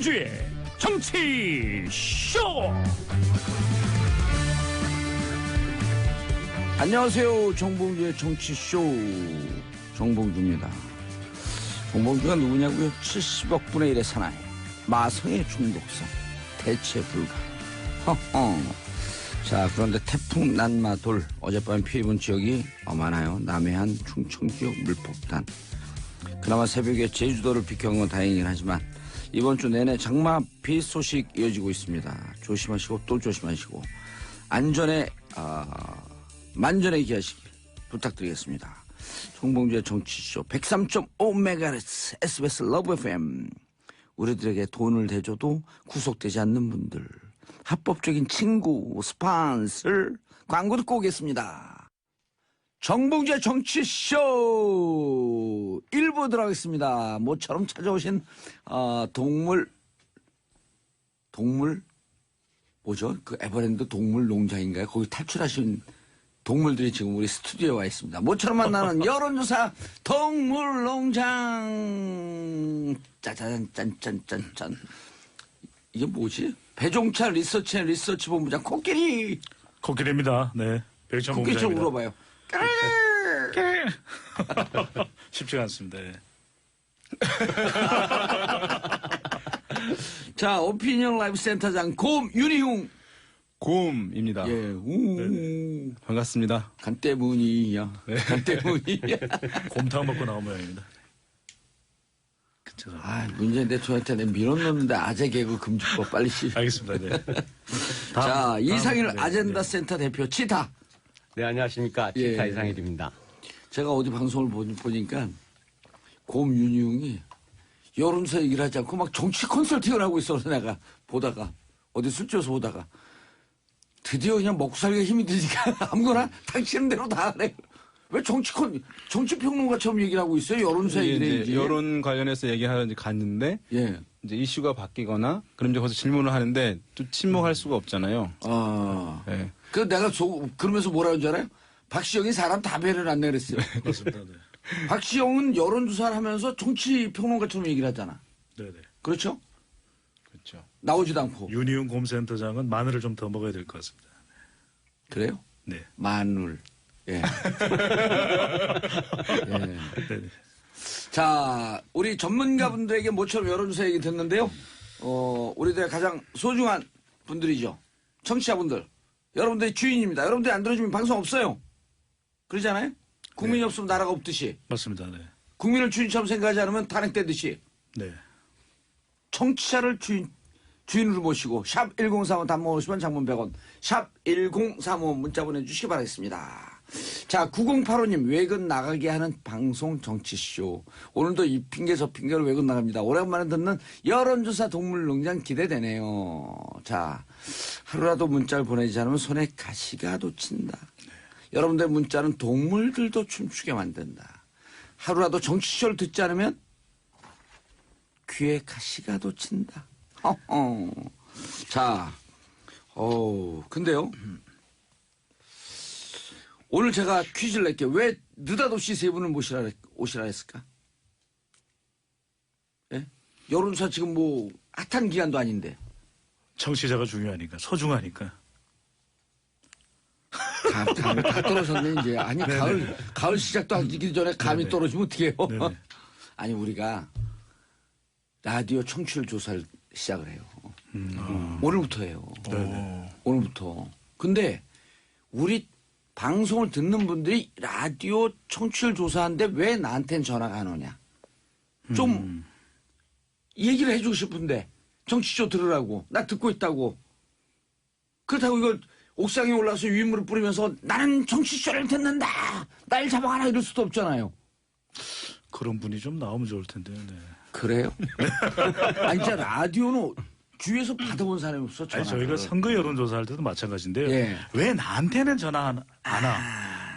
정봉주의 정치쇼. 안녕하세요. 정봉주의 정치쇼 정봉주입니다. 정봉주가 누구냐고요? 70억 분의 1의 사나이, 마성의 중독성, 대체 불가. 자, 그런데 태풍 난마돌 어젯밤 피해 입은 지역이 많아요. 남해안, 충청 지역 물폭탄. 그나마 새벽에 제주도를 비켜온 건 다행이긴 하지만 이번 주 내내 장마 비 소식 이어지고 있습니다. 조심하시고 또 조심하시고 안전에 만전에 기하시길 부탁드리겠습니다. 정봉주의 정치쇼 103.5MHz SBS 러브 FM. 우리들에게 돈을 대줘도 구속되지 않는 분들, 합법적인 친구, 스폰서, 광고 듣고 오겠습니다. 정봉주의 정치쇼 1부 들어가겠습니다. 모처럼 찾아오신 동물 뭐죠? 그 에버랜드 동물 농장인가요? 거기 탈출하신 동물들이 지금 우리 스튜디오에 와 있습니다. 모처럼 만나는 여론조사 동물농장. 짜잔 짠짠짠짠. 이게 뭐지? 배종찬 리서치 본부장 코끼리입니다. 네. 배종찬 본부장입니다. 코끼리 좀 물어봐요. 쉽지가 않습니다. 네. 자, 오피니언 라이브 센터장 곰 윤희웅. 곰입니다. 예, 반갑습니다. 간 때문이야. 네. 간 때문이야. 곰탕 먹고 나온 모양입니다. 문제인데 저한테 내 밀어넣는데 아재 개그 금지법 빨리 알겠습니다. 네. 자, 이상일 네, 아젠다 네. 센터 대표 치타. 네, 안녕하십니까. 예. 치타 이상일입니다. 제가 어디 방송을 보니까 곰 윤희웅이 여론사 얘기를 하지 않고 막 정치 컨설팅을 하고 있어서 내가 보다가 어디 술집에서 보다가 드디어 그냥 먹고 살기가 힘이 드니까 아무거나 당치는 대로 다 하네. 왜 정치평론가처럼 얘기를 하고 있어요? 여론사 얘기를 해야지. 여론 관련해서 얘기하러 이제 갔는데 예. 이제 이슈가 바뀌거나 그럼 이제 거기서 질문을 하는데 또 침묵할 수가 없잖아요. 네. 그 내가 그러면서 뭐라는 줄 알아요? 박시영이 사람 다 배를 안 내랬어요. 맞습니다. 네. 박시영은 여론조사를 하면서 정치평론가처럼 얘기를 하잖아. 네네. 그렇죠? 그렇죠. 나오지도 않고. 윤희웅 곰센터장은 마늘을 좀 더 먹어야 될 것 같습니다. 그래요? 네. 마늘. 예. 예. 네네. 자, 우리 전문가분들에게 모처럼 여론조사 얘기 듣는데요. 우리들의 가장 소중한 분들이죠. 청취자분들. 여러분들의 주인입니다. 여러분들이 안 들어주면 방송 없어요. 그러잖아요? 국민이 네. 없으면 나라가 없듯이. 맞습니다. 네. 국민을 주인처럼 생각하지 않으면 탄핵되듯이. 네. 청취자를 주인으로 모시고 샵 1035 단문 50원 장문 100원 샵 1035 문자 보내주시기 바라겠습니다. 자, 9085님 외근 나가게 하는 방송 정치쇼. 오늘도 이 핑계 저 핑계로 외근 나갑니다. 오랜만에 듣는 여론조사 동물농장 기대되네요. 자, 하루라도 문자를 보내지 않으면 손에 가시가 돋친다. 여러분들 문자는 동물들도 춤추게 만든다. 하루라도 정치쇼를 듣지 않으면 귀에 가시가 돋친다. 자, 근데요. 오늘 제가 퀴즈를 낼게요. 왜 느닷없이 세 분을 오시라 했을까? 예? 여론조사 지금 뭐 핫한 기간도 아닌데. 청취자가 중요하니까, 소중하니까. 감이 다 떨어졌네 이제. 아니 가을 시작도 하기 전에 감이 네네. 떨어지면 어떡해요? 네네. 아니 우리가 라디오 청취율 조사를 시작을 해요. 오늘부터 해요. 네네. 오늘부터. 근데 우리 방송을 듣는 분들이 라디오 청취율 조사하는데 왜 나한테는 전화가 안 오냐. 좀 얘기를 해주고 싶은데 정치쇼 들으라고. 나 듣고 있다고. 그렇다고 이걸 옥상에 올라서 유인물을 뿌리면서 나는 정치쇼를 듣는다. 날 잡아가라 이럴 수도 없잖아요. 그런 분이 좀 나오면 좋을 텐데. 네. 그래요? 아니 진짜 라디오는 주위에서 받아본 사람이 없어. 아니, 저희가 선거 여론조사할 때도 마찬가지인데요. 예. 왜 나한테는 전화 안 와?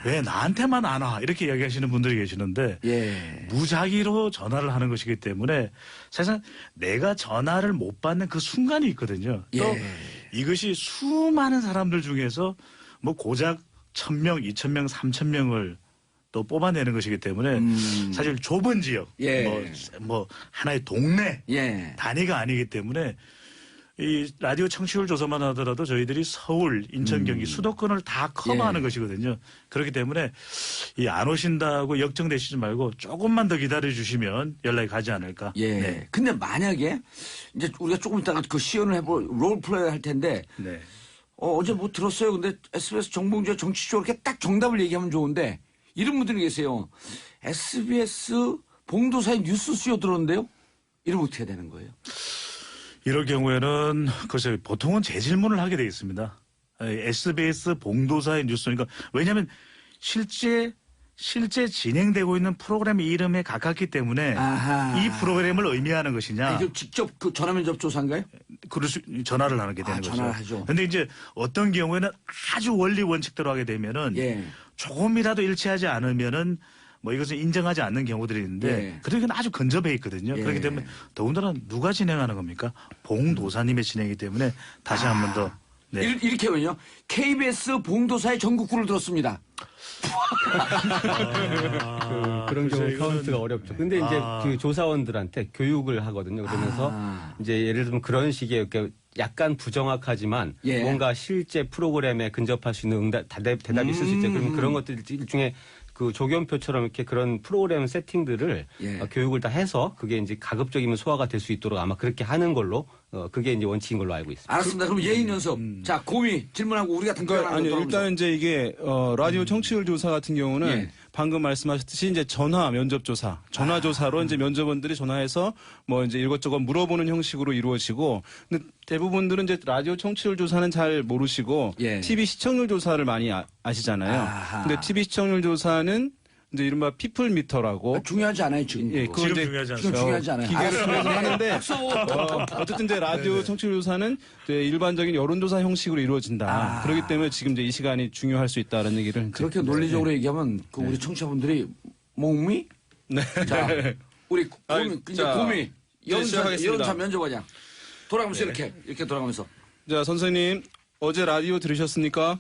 왜 나한테만 안 와? 이렇게 이야기하시는 분들이 계시는데 예. 무작위로 전화를 하는 것이기 때문에 사실상 내가 전화를 못 받는 그 순간이 있거든요. 또 예. 이것이 수많은 사람들 중에서 뭐 고작 1,000명, 2,000명, 3,000명을 또 뽑아내는 것이기 때문에 사실 좁은 지역, 예. 뭐 하나의 동네 예. 단위가 아니기 때문에 이 라디오 청취율 조사만 하더라도 저희들이 서울, 인천, 경기 수도권을 다 커버하는 예. 것이거든요. 그렇기 때문에 이 안 오신다고 역정되시지 말고 조금만 더 기다려 주시면 연락이 가지 않을까. 예. 네. 근데 만약에 이제 우리가 조금 이따가 그 시연을 해볼 롤플레이 할 텐데 네. 어제 뭐 들었어요. 근데 SBS 정봉주의 정치쇼 이렇게 딱 정답을 얘기하면 좋은데 이런 분들이 계세요. SBS 봉도사의 뉴스쇼 들었는데요. 이러면 어떻게 되는 거예요? 이럴 경우에는 글쎄요, 보통은 재질문을 하게 되어 있습니다. SBS 봉도사의 뉴스. 그러니까 왜냐하면 실제 진행되고 있는 프로그램 이름에 가깝기 때문에 아하. 이 프로그램을 의미하는 것이냐. 이게 직접 그 전화 면접 조사인가요? 전화를 하게 되는 거죠. 전화를 하죠. 근데 이제 어떤 경우에는 아주 원리 원칙대로 하게 되면은 예. 조금이라도 일치하지 않으면은 뭐 이것을 인정하지 않는 경우들이 있는데 예. 그러기는 아주 근접해 있거든요. 예. 그렇기 때문에 더군다나 누가 진행하는 겁니까? 봉도사님의 진행이기 때문에 다시 한 번 더. 네. 이렇게 하면요. KBS 봉도사의 전국구를 들었습니다. 그런 글쎄요, 경우 이거는- 카운트가 어렵죠. 근데 이제 그 조사원들한테 교육을 하거든요. 그러면서 이제 예를 들면 그런 식의 이렇게 약간 부정확하지만 예. 뭔가 실제 프로그램에 근접할 수 있는 대답이 있을 수 있죠. 그러면 그런 것들 일종의 그 조견표처럼 이렇게 그런 프로그램 세팅들을 예. 교육을 다 해서 그게 이제 가급적이면 소화가 될 수 있도록 아마 그렇게 하는 걸로 그게 이제 원칙인 걸로 알고 있습니다. 알았습니다. 그럼 예인 연습. 자, 고미 질문하고 우리 같은 그러니까 아니 일단 이제 이게 라디오 청취율 조사 같은 경우는 예. 방금 말씀하셨듯이 이제 전화 면접 조사, 전화 조사로 이제 면접원들이 전화해서 뭐 이제 이것저것 물어보는 형식으로 이루어지고, 근데 대부분들은 이제 라디오 청취율 조사는 잘 모르시고 예. TV 시청률 조사를 많이 아시잖아요. 아하. 근데 TV 시청률 조사는 이제 이른바 피플 미터라고 중요하지 않아요, 지금. 예, 그거. 그건 지금 이제 중요하지 지금 않습니다. 중요하지 않아요. 기계를 통해서 하는데 박수! 어쨌든 이제 라디오 청취율 조사는 이제 일반적인 여론조사 형식으로 이루어진다. 그렇기 때문에 지금 이제 이 시간이 중요할 수 있다는 얘기를 이제 그렇게 논리적으로 얘기하면 그 우리 청취자분들이 몽미? 네. 자, 우리 아니, 고미, 이제 자, 고미. 시작하겠습니다. 여론사 면접하자. 돌아가면서 이렇게 돌아가면서. 자, 선생님 어제 라디오 들으셨습니까?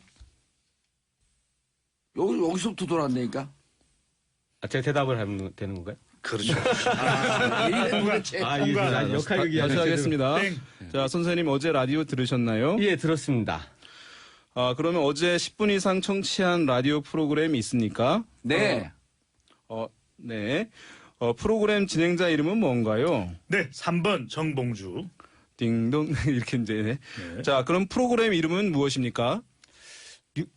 여기서부터 돌아간다니까. 제가 대답을 하면 되는 건가요? 그렇죠. 이게 도대체. 이게 역할극이 다시 하겠습니다. 땡. 자, 선생님 어제 라디오 들으셨나요? 예, 들었습니다. 그러면 어제 10분 이상 청취한 라디오 프로그램이 있습니까? 네. 네. 프로그램 진행자 이름은 뭔가요? 네, 3번 정봉주. 딩동 이렇게 이제. 네. 자, 그럼 프로그램 이름은 무엇입니까?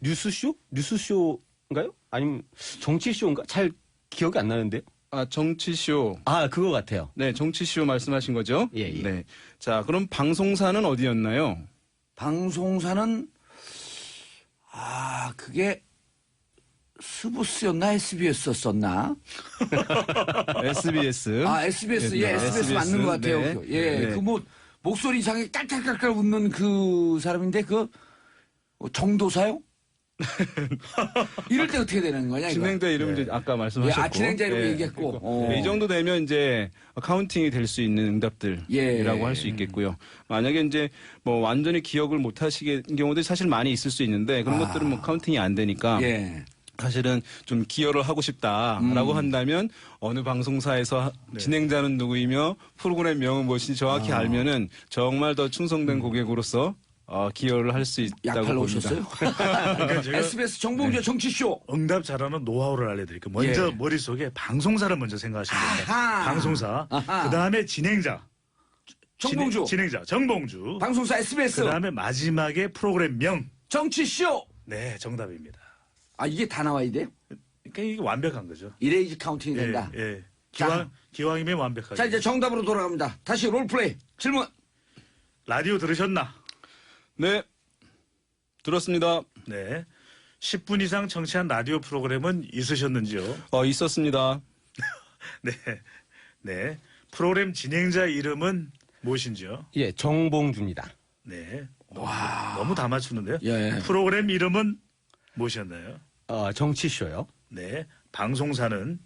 뉴스쇼? 뉴스쇼인가요? 아니면 정치쇼인가? 잘 기억이 안 나는데요. 정치쇼. 그거 같아요. 네, 정치쇼 말씀하신 거죠? 예, 예. 네. 자, 그럼 방송사는 어디였나요? 방송사는 그게 스부스였나 SBS였었나? SBS. SBS. 예, 네, SBS 맞는 것 같아요. 네. 예, 네. 그 뭐 목소리 이상하게 깔깔깔깔 웃는 그 사람인데 그 정도사요? 이럴 때 어떻게 되는 거냐 이거? 진행자 이름 이제 아까 말씀하셨고. 예, 진행자 이름 예. 얘기했고. 네, 이 정도 되면 이제 카운팅이 될 수 있는 응답들이라고 예. 할 수 있겠고요. 만약에 이제 뭐 완전히 기억을 못 하시는 경우도 사실 많이 있을 수 있는데 그런 것들은 뭐 카운팅이 안 되니까 예. 사실은 좀 기여를 하고 싶다라고 한다면 어느 방송사에서 진행자는 누구이며 프로그램 명은 무엇인지 정확히 알면은 정말 더 충성된 고객으로서 기여를 할 수 있다고 약팔로 봅니다. 오셨어요? 그러니까 제가 SBS 정봉주 정치쇼. 응답 잘하는 노하우를 알려드릴게요. 먼저 예. 머릿속에 방송사를 먼저 생각하시면 됩니다. 아하. 방송사. 아하. 그 다음에 진행자. 정봉주. 진행자. 정봉주. 방송사 SBS. 그 다음에 마지막에 프로그램 명. 정치쇼. 네, 정답입니다. 이게 다 나와야 돼요? 그러니까 이게 완벽한 거죠. 이래야지 카운팅이 된다. 예, 예. 자. 기왕이면 완벽하게. 자, 이제 정답으로 돌아갑니다. 다시 롤플레이. 질문. 라디오 들으셨나? 네. 들었습니다. 네. 10분 이상 청취한 라디오 프로그램은 있으셨는지요? 있었습니다. 네. 네. 프로그램 진행자 이름은 무엇인지요? 예, 정봉주입니다. 네. 너무 다 맞추는데요? 예. 프로그램 이름은 무엇이었나요? 정치쇼요. 네. 방송사는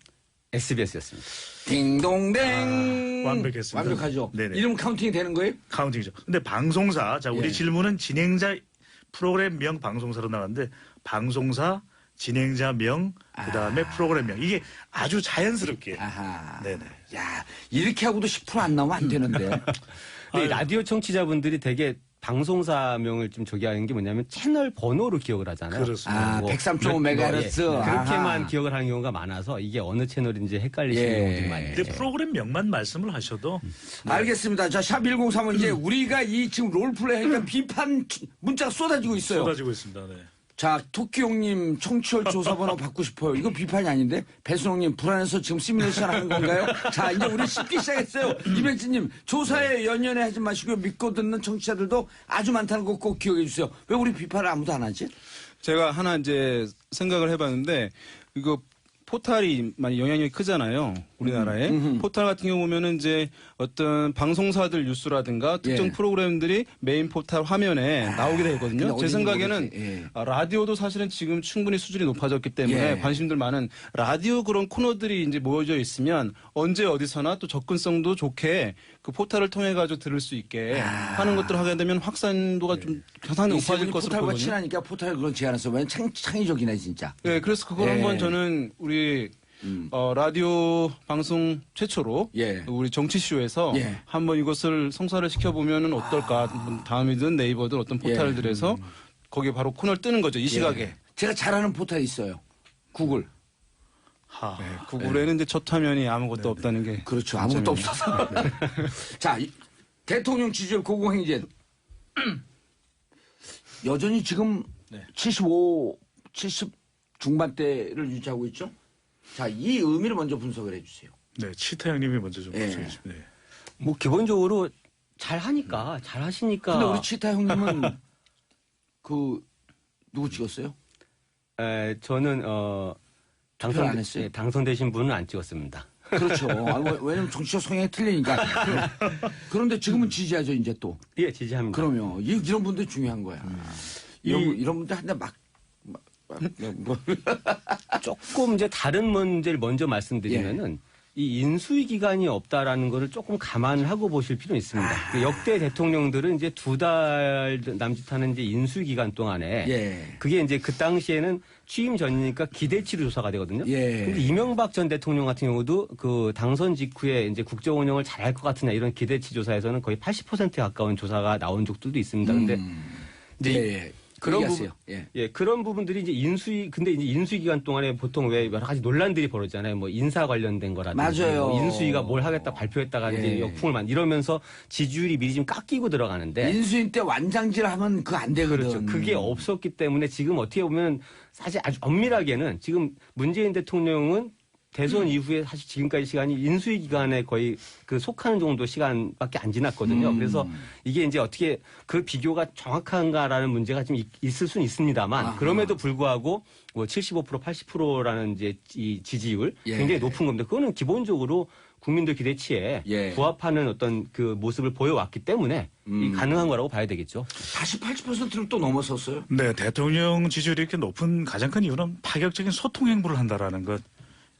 SBS였습니다. 딩동댕. 완벽했습니다. 완벽하죠. 네네. 이름 카운팅이 되는 거예요? 카운팅이죠. 근데 방송사, 자, 우리 예. 질문은 진행자 프로그램명 방송사로 나갔는데 방송사 진행자명, 그다음에 프로그램명. 이게 아주 자연스럽게. 아하. 네네. 야, 이렇게 하고도 10% 안 나오면 안 되는데. 근데 이 라디오 청취자분들이 되게 방송사명을 좀 저기 하는 게 뭐냐면 채널 번호로 기억을 하잖아요. 그렇습니다. 아, 뭐 103.5MHz. 예, 그렇게만 아하. 기억을 하는 경우가 많아서 이게 어느 채널인지 헷갈리시는 예. 경우들이 많이 근데 있어요. 프로그램명만 말씀을 하셔도 알겠습니다. 자, 샵 1035은 이제 우리가 이 지금 롤플레이 하니까 비판 문자가 쏟아지고 있어요. 쏟아지고 있습니다. 네. 자, 토끼용님 청취율 조사번호 받고 싶어요. 이거 비판이 아닌데? 배순홍님 불안해서 지금 시뮬레이션 하는 건가요? 자, 이제 우리 쉽게 시작했어요. 이벤트님 조사에 연연해 하지 마시고 믿고 듣는 청취자들도 아주 많다는 거 꼭 기억해 주세요. 왜 우리 비판을 아무도 안 하지? 제가 하나 이제 생각을 해봤는데 이거 포탈이 많이 영향력이 크잖아요. 우리나라에. 포탈 같은 경우 보면은 이제 어떤 방송사들 뉴스라든가 특정 예. 프로그램들이 메인 포탈 화면에 나오게 되거든요. 근데 제 어딘지 생각에는 모르지. 예. 라디오도 사실은 지금 충분히 수준이 높아졌기 때문에 예. 관심들 많은 라디오 그런 코너들이 이제 모여져 있으면 언제 어디서나 또 접근성도 좋게 그 포탈을 통해 가지고 들을 수 있게 하는 것들을 하게 되면 확산도가 좀 상당히 이 세 높아질 분이 것으로 포탈과 보거든요. 친하니까 포탈 그런 제안했어요. 왜냐면 창의적이네 진짜. 네, 그래서 그걸 예. 한번 저는 우리 라디오 방송 최초로 예. 우리 정치쇼에서 예. 한번 이것을 성사를 시켜보면 어떨까. 다음이든 네이버든 어떤 포털들에서 거기에 바로 코너를 뜨는 거죠. 이 시각에. 예. 제가 잘하는 포탈이 있어요. 구글. 하. 구글에는 이제 첫 화면이 아무것도 없다는 게. 그렇죠. 아무것도 없어서. 자, 대통령 지지율 고공행진. 여전히 지금 70 중반대를 유지하고 있죠? 자, 이 의미를 먼저 분석을 해주세요. 네, 치타 형님이 먼저 좀 예. 말씀해 주시면. 네. 뭐 기본적으로 잘 하니까 잘 하시니까. 근데 우리 치타 형님은 누구 찍었어요? 저는 투표를 안 했어요? 당선되신 분은 안 찍었습니다. 그렇죠. 왜냐면 정치적 성향이 틀리니까. 그런데 지금은 지지하죠, 이제 또. 예, 지지합니다. 그러면 이런 분들이 중요한 거야. 이런 분들 한대 조금 이제 다른 문제를 먼저 말씀드리면은 이 인수위 기간이 없다라는 거를 조금 감안을 하고 보실 필요는 있습니다. 그 역대 대통령들은 이제 2달 남짓하는 이제 인수위 기간 동안에 예. 그게 이제 그 당시에는 취임 전이니까 기대치로 조사가 되거든요. 예. 근데 이명박 전 대통령 같은 경우도 그 당선 직후에 이제 국정 운영을 잘할 것 같으냐 이런 기대치 조사에서는 거의 80%에 가까운 조사가 나온 적들도 있습니다. 근데 이제 예. 그런 얘기하세요. 부분, 그런 부분들이 이제 근데 이제 인수위 기간 동안에 보통 왜 여러 가지 논란들이 벌어지잖아요. 뭐 인사 관련된 거라든지. 맞아요. 뭐 인수위가 뭘 하겠다 발표했다가 이제 역풍을 이러면서 지지율이 미리 좀 깎이고 들어가는데. 인수인 때 완장질 하면 그거 안 되거든. 그렇죠. 그게 없었기 때문에 지금 어떻게 보면 사실 아주 엄밀하게는 지금 문재인 대통령은 대선 이후에 사실 지금까지 시간이 인수위 기간에 거의 그 속하는 정도 시간밖에 안 지났거든요. 그래서 이게 이제 어떻게 그 비교가 정확한가라는 문제가 좀 있을 수는 있습니다만 아하. 그럼에도 불구하고 뭐 75% 80%라는 이제 이 지지율 굉장히 높은 겁니다. 그거는 기본적으로 국민들 기대치에 부합하는 어떤 그 모습을 보여왔기 때문에 이 가능한 거라고 봐야 되겠죠. 다시 80%를 또 넘어섰어요. 네, 대통령 지지율이 이렇게 높은 가장 큰 이유는 파격적인 소통 행보를 한다라는 것.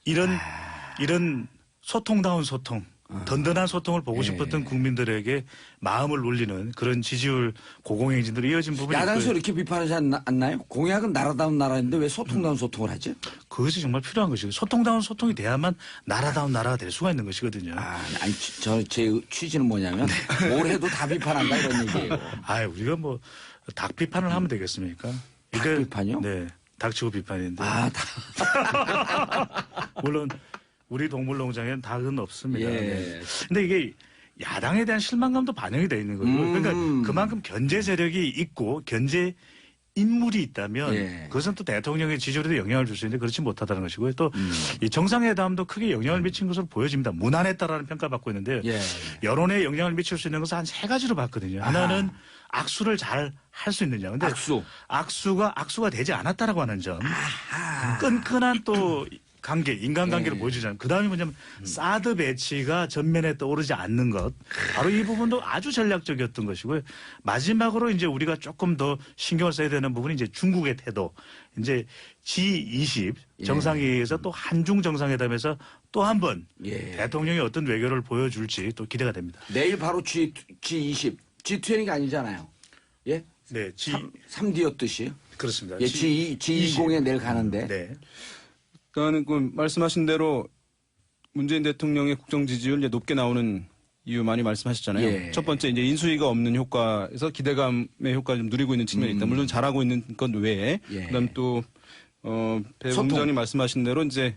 이런 소통다운 소통, 든든한 소통을 보고 싶었던 국민들에게 마음을 울리는 그런 지지율 고공행진으로 이어진 부분이 야당에서 있고요. 이렇게 비판하지 않나요? 공약은 나라다운 나라인데 왜 소통다운 소통을 하지? 그것이 정말 필요한 것이고 소통다운 소통이 돼야만 나라다운 나라가 될 수가 있는 것이거든요. 아니, 제 취지는 뭐냐면 뭘 해도 다 비판한다 이런 얘기예요. 우리가 뭐 닭 비판을 하면 되겠습니까? 닭 비판이요? 네, 닭치고 비판인데. 물론 우리 동물농장에는 닭은 없습니다. 네. 근데 이게 야당에 대한 실망감도 반영이 돼 있는 거죠. 그러니까 그만큼 견제 세력이 있고 견제 인물이 있다면 그것은 또 대통령의 지지율에도 영향을 줄 수 있는데 그렇지 못하다는 것이고요. 또 이 정상회담도 크게 영향을 미친 것으로 보여집니다. 무난했다라는 평가받고 있는데요. 여론에 영향을 미칠 수 있는 것은 한 세 가지로 봤거든요. 하나는 악수를 잘 할 수 있느냐. 근데 악수가 되지 않았다라고 하는 점. 끈끈한 또 관계, 인간관계를 보여주잖아요. 그 다음이 뭐냐면 사드 배치가 전면에 떠오르지 않는 것. 바로 이 부분도 아주 전략적이었던 것이고요. 마지막으로 이제 우리가 조금 더 신경을 써야 되는 부분이 이제 중국의 태도. 이제 G20 정상회의에서 또 한중 정상회담에서 또 한 번 대통령이 어떤 외교를 보여줄지 또 기대가 됩니다. 내일 바로 G20. G20가 아니잖아요. 예? 네, 3D였듯이. 그렇습니다. 예, G20에 내일 가는데. 네. 그러니까 그 말씀하신 대로 문재인 대통령의 국정 지지율 이제 높게 나오는 이유 많이 말씀하셨잖아요. 예. 첫 번째 이제 인수위가 없는 효과에서 기대감의 효과를 좀 누리고 있는 측면이 있다. 물론 잘하고 있는 것 외에 예. 그다음 또 배 본부장님 말씀하신 대로 이제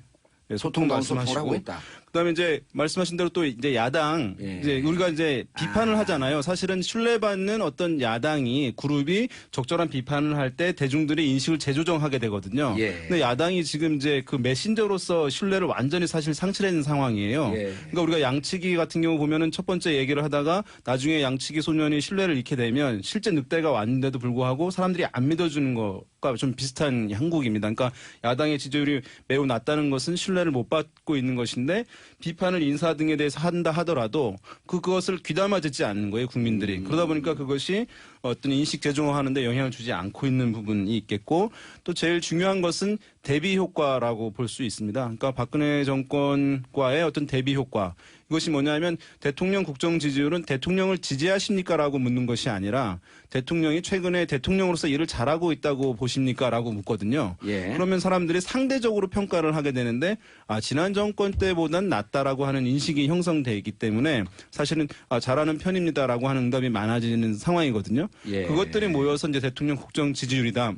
소통 말씀하시고 하고 있다. 그다음에 이제 말씀하신 대로 또 이제 야당 예. 이제 우리가 이제 비판을 하잖아요. 사실은 신뢰받는 어떤 야당이 그룹이 적절한 비판을 할 때 대중들의 인식을 재조정하게 되거든요. 예. 근데 야당이 지금 이제 그 메신저로서 신뢰를 완전히 사실 상실한 상황이에요. 예. 그러니까 우리가 양치기 같은 경우 보면은 첫 번째 얘기를 하다가 나중에 양치기 소년이 신뢰를 잃게 되면 실제 늑대가 왔는데도 불구하고 사람들이 안 믿어주는 것과 좀 비슷한 형국입니다. 그러니까 야당의 지지율이 매우 낮다는 것은 신뢰를 못 받고 있는 것인데 비판을 인사 등에 대해서 한다 하더라도 그것을 귀담아 듣지 않는 거예요, 국민들이. 그러다 보니까 그것이 어떤 인식 재조정하는데 영향을 주지 않고 있는 부분이 있겠고 또 제일 중요한 것은 대비 효과라고 볼 수 있습니다. 그러니까 박근혜 정권과의 어떤 대비 효과. 이것이 뭐냐면 대통령 국정 지지율은 대통령을 지지하십니까라고 묻는 것이 아니라 대통령이 최근에 대통령으로서 일을 잘하고 있다고 보십니까라고 묻거든요. 예. 그러면 사람들이 상대적으로 평가를 하게 되는데 지난 정권 때보단 낫다라고 하는 인식이 형성돼 있기 때문에 사실은 잘하는 편입니다라고 하는 응답이 많아지는 상황이거든요. 예. 그것들이 모여서 이제 대통령 국정 지지율이다.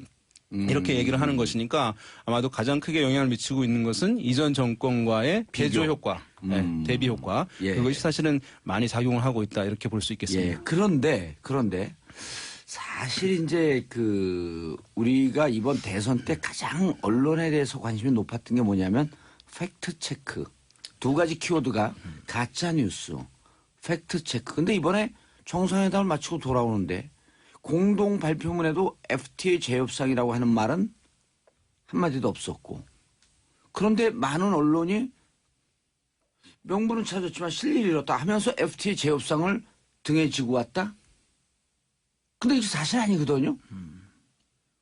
이렇게 얘기를 하는 것이니까 아마도 가장 크게 영향을 미치고 있는 것은 이전 정권과의 배조 효과, 네, 대비 효과. 예. 그것이 사실은 많이 작용을 하고 있다 이렇게 볼 수 있겠습니다. 예. 그런데 사실 이제 우리가 이번 대선 때 가장 언론에 대해서 관심이 높았던 게 뭐냐면 팩트 체크. 두 가지 키워드가 가짜 뉴스, 팩트 체크. 근데 이번에 정상회담을 마치고 돌아오는데 공동 발표문에도 FTA 재협상이라고 하는 말은 한마디도 없었고 그런데 많은 언론이 명분은 찾았지만 실리를 잃었다 하면서 FTA 재협상을 등에 지고 왔다? 근데 이게 사실 아니거든요.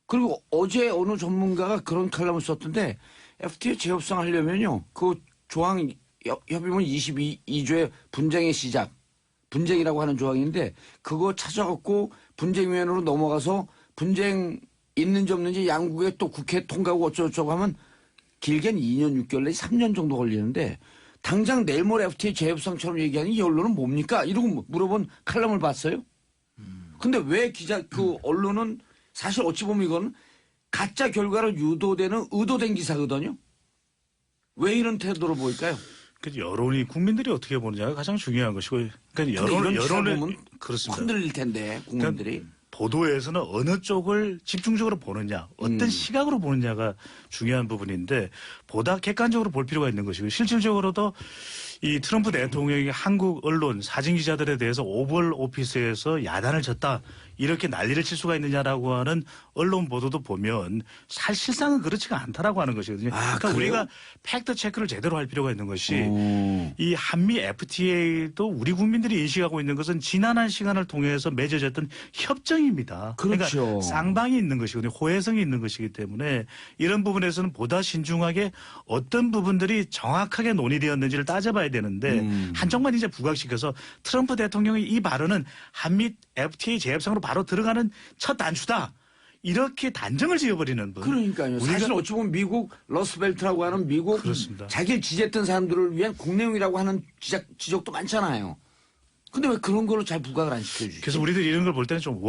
그리고 어제 어느 전문가가 그런 칼럼을 썼던데 FTA 재협상 하려면요. 그 조항 협의문 22조의 분쟁의 시작. 분쟁이라고 하는 조항인데 그거 찾아갖고 분쟁위원회로 넘어가서 분쟁 있는지 없는지 양국에 또 국회 통과하고 어쩌고저쩌고 하면 길게는 2년 6개월 내지 3년 정도 걸리는데 당장 내일 모레 FTA 재협상처럼 얘기하는 이 언론은 뭡니까? 이러고 물어본 칼럼을 봤어요. 근데 왜 언론은 사실 어찌 보면 이건 가짜 결과로 유도되는 의도된 기사거든요. 왜 이런 태도를 보일까요? 여론이 국민들이 어떻게 보느냐가 가장 중요한 것이고, 그러니까 여론을 그렇습니다. 흔들릴 텐데 국민들이. 그러니까 보도에서는 어느 쪽을 집중적으로 보느냐, 어떤 시각으로 보느냐가 중요한 부분인데 보다 객관적으로 볼 필요가 있는 것이고 실질적으로도 이 트럼프 대통령이 한국 언론 사진 기자들에 대해서 오벌 오피스에서 야단을 쳤다. 이렇게 난리를 칠 수가 있느냐라고 하는 언론 보도도 보면 사실상은 그렇지가 않다라고 하는 것이거든요. 그러니까 그래요? 우리가 팩트 체크를 제대로 할 필요가 있는 것이 이 한미 FTA도 우리 국민들이 인식하고 있는 것은 지난한 시간을 통해서 맺어졌던 협정입니다. 그렇죠. 그러니까 쌍방이 있는 것이거든요. 호혜성이 있는 것이기 때문에 이런 부분에서는 보다 신중하게 어떤 부분들이 정확하게 논의되었는지를 따져봐야 되는데 한쪽만 이제 부각시켜서 트럼프 대통령의 이 발언은 한미 FTA 재협상으로 바로 들어가는 첫 단추다. 이렇게 단정을 지어버리는 분. 그러니까요. 사실 어찌 보면 미국 러스벨트라고 하는 미국 그렇습니다. 자기를 지지했던 사람들을 위한 공내용이라고 하는 지적도 많잖아요. 근데 왜 그런 걸로 잘 부각을 안 시켜주지? 그래서 우리들 이런 걸 볼 때는 좀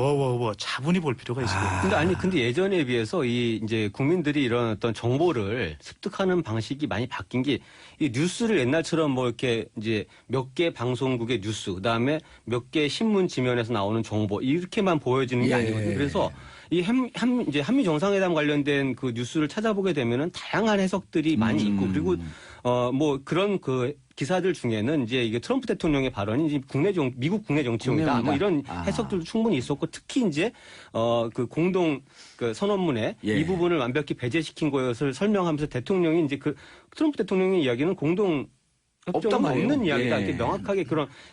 차분히 볼 필요가 있습니다. 근데 예전에 비해서 이제 국민들이 이런 어떤 정보를 습득하는 방식이 많이 바뀐 게 이 뉴스를 옛날처럼 뭐 이렇게 이제 몇 개 방송국의 뉴스, 그다음에 몇 개 신문 지면에서 나오는 정보 이렇게만 보여지는 게 아니거든요. 그래서 이 이제 한미 정상회담 관련된 그 뉴스를 찾아보게 되면은 다양한 해석들이 많이 있고 그리고 뭐 그런 기사들 중에는 이제 이게 트럼프 대통령의 발언이 이제 미국 국내 정치용이다. 뭐 이런 해석들도 충분히 있었고 특히 이제 그 공동 선언문에 이 부분을 완벽히 배제시킨 것을 설명하면서 대통령이 이제 트럼프 대통령의 이야기는 공동 협정은 없는 이야기다. 이렇게 명확하게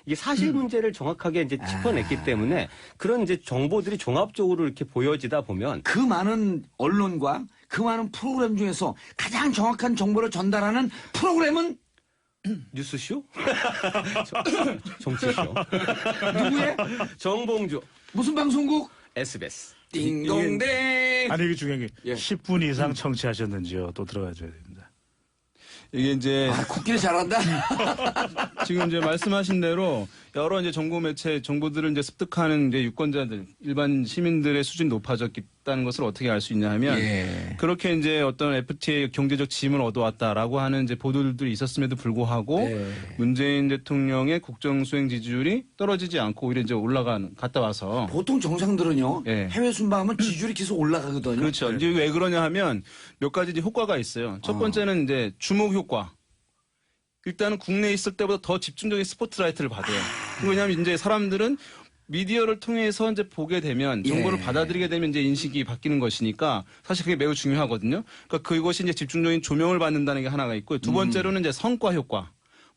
이게 사실 문제를 정확하게 이제 짚어냈기 때문에 그런 이제 정보들이 종합적으로 이렇게 보여지다 보면 그 많은 언론과 그 많은 프로그램 중에서 가장 정확한 정보를 전달하는 프로그램은 뉴스쇼? 정치쇼. 누구의? 정봉주. 무슨 방송국? SBS. 띵동댕. 문재인. 아니 이게 중요한 게 예. 10분 이상 청취하셨는지요? 또 들어가줘야 됩니다. 이게 이제 아, 코끼리 잘한다. 지금 이제 말씀하신 대로 여러 이제 정보 매체 정보들을 이제 습득하는 이제 유권자들 일반 시민들의 수준이 높아졌다는 것을 어떻게 알 수 있냐 하면 예. 그렇게 이제 어떤 FTA의 경제적 지임을 얻어왔다라고 하는 이제 보도들이 있었음에도 불구하고 네. 문재인 대통령의 국정 수행 지지율이 떨어지지 않고 오히려 이제 갔다 와서 보통 정상들은요. 예. 해외 순방하면 지지율이 계속 올라가거든요. 그렇죠. 이제 왜 그러냐 하면 몇 가지 이제 효과가 있어요. 첫 번째는 이제 주목 효과. 일단은 국내에 있을 때보다 더 집중적인 스포트라이트를 받아요. 왜냐하면 이제 사람들은 미디어를 통해서 이제 보게 되면 정보를 예. 받아들이게 되면 이제 인식이 바뀌는 것이니까 사실 그게 매우 중요하거든요. 그러니까 그것이 이제 집중적인 조명을 받는다는 게 하나가 있고 두 번째로는 이제 성과 효과.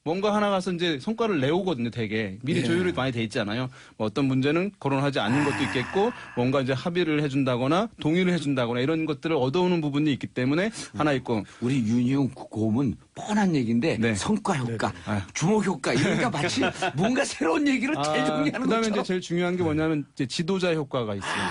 뭔가 하나 가서 이제 성과를 내오거든요, 되게. 미리 예. 조율이 많이 돼 있잖아요. 뭐 어떤 문제는 거론하지 않는 것도 있겠고, 뭔가 이제 합의를 해준다거나, 동의를 해준다거나, 이런 것들을 얻어오는 부분이 있기 때문에 하나 있고. 우리 윤희용 고음은 뻔한 얘기인데 네. 성과 효과, 네. 주목 효과 이러니까 마치 뭔가 새로운 얘기를 재정리하는 그다음에 것처럼. 이제 제일 중요한 게 뭐냐면 이제 지도자 효과가 있어요.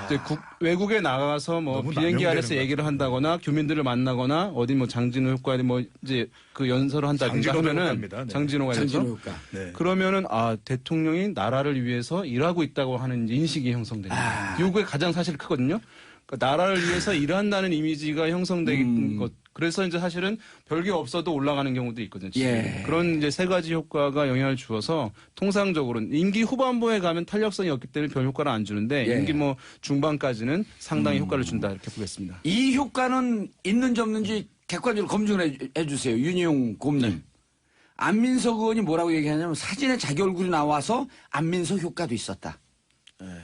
이제 외국에 나가서 뭐 너무 비행기 남용되는 아래서 것 얘기를 한다거나 교민들을 만나거나 어디 뭐 장진호 효과 뭐 이제 그 연설을 한다든가 장진호 하면은 효과입니다. 네. 장진호가 장진호 있죠. 효과. 네. 그러면은 대통령이 나라를 위해서 일하고 있다고 하는 인식이 형성됩니다. 미국에 가장 사실 크거든요. 그러니까 나라를 위해서 일한다는 이미지가 형성되는 것. 그래서 이제 사실은 별게 없어도 올라가는 경우도 있거든요. 예. 그런 이제 세 가지 효과가 영향을 주어서 통상적으로 임기 후반부에 가면 탄력성이 없기 때문에 별 효과를 안 주는데 예. 임기 뭐 중반까지는 상당히 효과를 준다 이렇게 보겠습니다. 이 효과는 있는지 없는지 객관적으로 검증을 해주세요. 윤희용 곰님. 안민석 의원이 뭐라고 얘기하냐면 사진에 자기 얼굴이 나와서 안민석 효과도 있었다.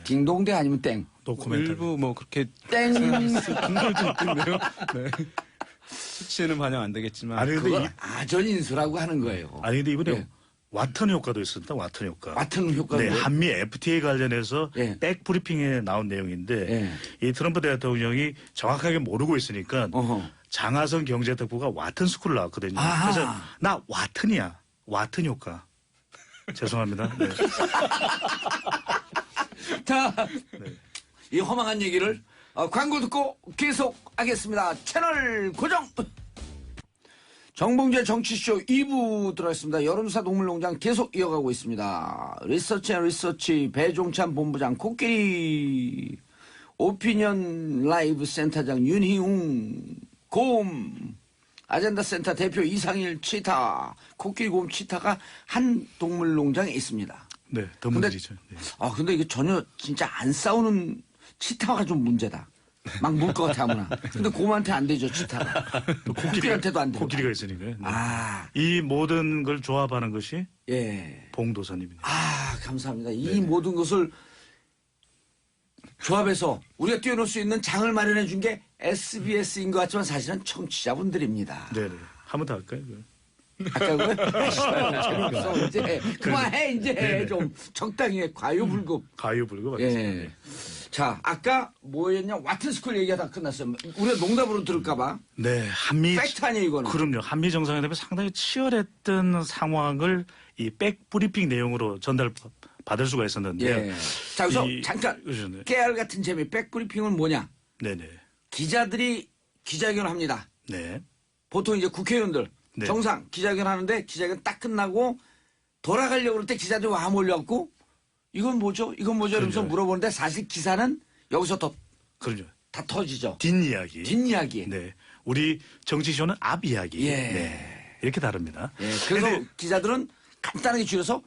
딩동대 아니면 땡. 도쿠멘터리. 일부 뭐 그렇게 땡. 분들도 있던데요. 네. 수치에는 반영 안 되겠지만. 아니 근데 그걸 아전인수라고 하는 거예요. 아니 근데 이번에 예. 와튼 효과도 있었다. 와튼 효과. 같은 효과가 네, 한미 FTA 관련해서 예. 백브리핑에 나온 내용인데 예. 이 트럼프 대통령이 정확하게 모르고 있으니까 어허. 장하성 경제특보가 와튼 스쿨을 나왔거든요. 아하. 그래서 나 와튼이야. 와튼 효과. 죄송합니다. 네. 자, 이 허망한 얘기를 광고 듣고 계속하겠습니다. 채널 고정. 정봉재 정치쇼 2부 들어있습니다. 여론조사 동물농장 계속 이어가고 있습니다. 리서치 배종찬 본부장 코끼리 오피니언 라이브 센터장 윤희웅 고음 아젠다 센터 대표 이상일 치타 코끼리 고음 치타가 한 동물농장에 있습니다. 네, 더문들이죠. 네. 근데 이게 전혀 진짜 안 싸우는 치타가 좀 문제다. 막 물 것 같아 아무나. 근데 곰한테 안 되죠 치타가. 코끼리한테도 안 되고. 코끼리가 있으니까요. 네. 아, 이 모든 걸 조합하는 것이 예. 봉도사님입니다. 아, 감사합니다. 이 모든 것을 조합해서 우리가 뛰어놀 수 있는 장을 마련해 준 게 SBS인 것 같지만 사실은 청취자분들입니다. 네네. 한 번 더 할까요? 아까 그거 재밌어. 이제 그만해 이제 네네. 좀 적당히 해. 과유불급. 가요불급 예. 하겠습니다. 자, 아까 뭐였냐? 와튼스쿨 얘기하다 끝났어요. 우리가 농담으로 들을까봐. 네, 한미 팩트 아니에요, 이거는. 그럼요. 한미 정상회담이 상당히 치열했던 상황을 이 백브리핑 내용으로 전달 받을 수가 있었는데. 예. 자, 여기서 이- 잠깐 그렇죠, 네. 깨알 같은 재미. 백브리핑은 뭐냐? 네네. 기자들이 기자회견을 합니다. 네. 보통 이제 국회의원들 네. 정상 기자회견 하는데 기자회견 딱 끝나고 돌아가려고 그럴 때 기자들이 와 몰려갖고 이건 뭐죠? 이건 뭐죠? 이러면서 그렇죠. 물어보는데 사실 기사는 여기서 그럼요. 다 터지죠. 뒷이야기. 뒷이야기. 네. 우리 정치쇼는 앞이야기. 예. 네. 이렇게 다릅니다. 예, 그래서 근데- 기자들은 간단하게 줄여서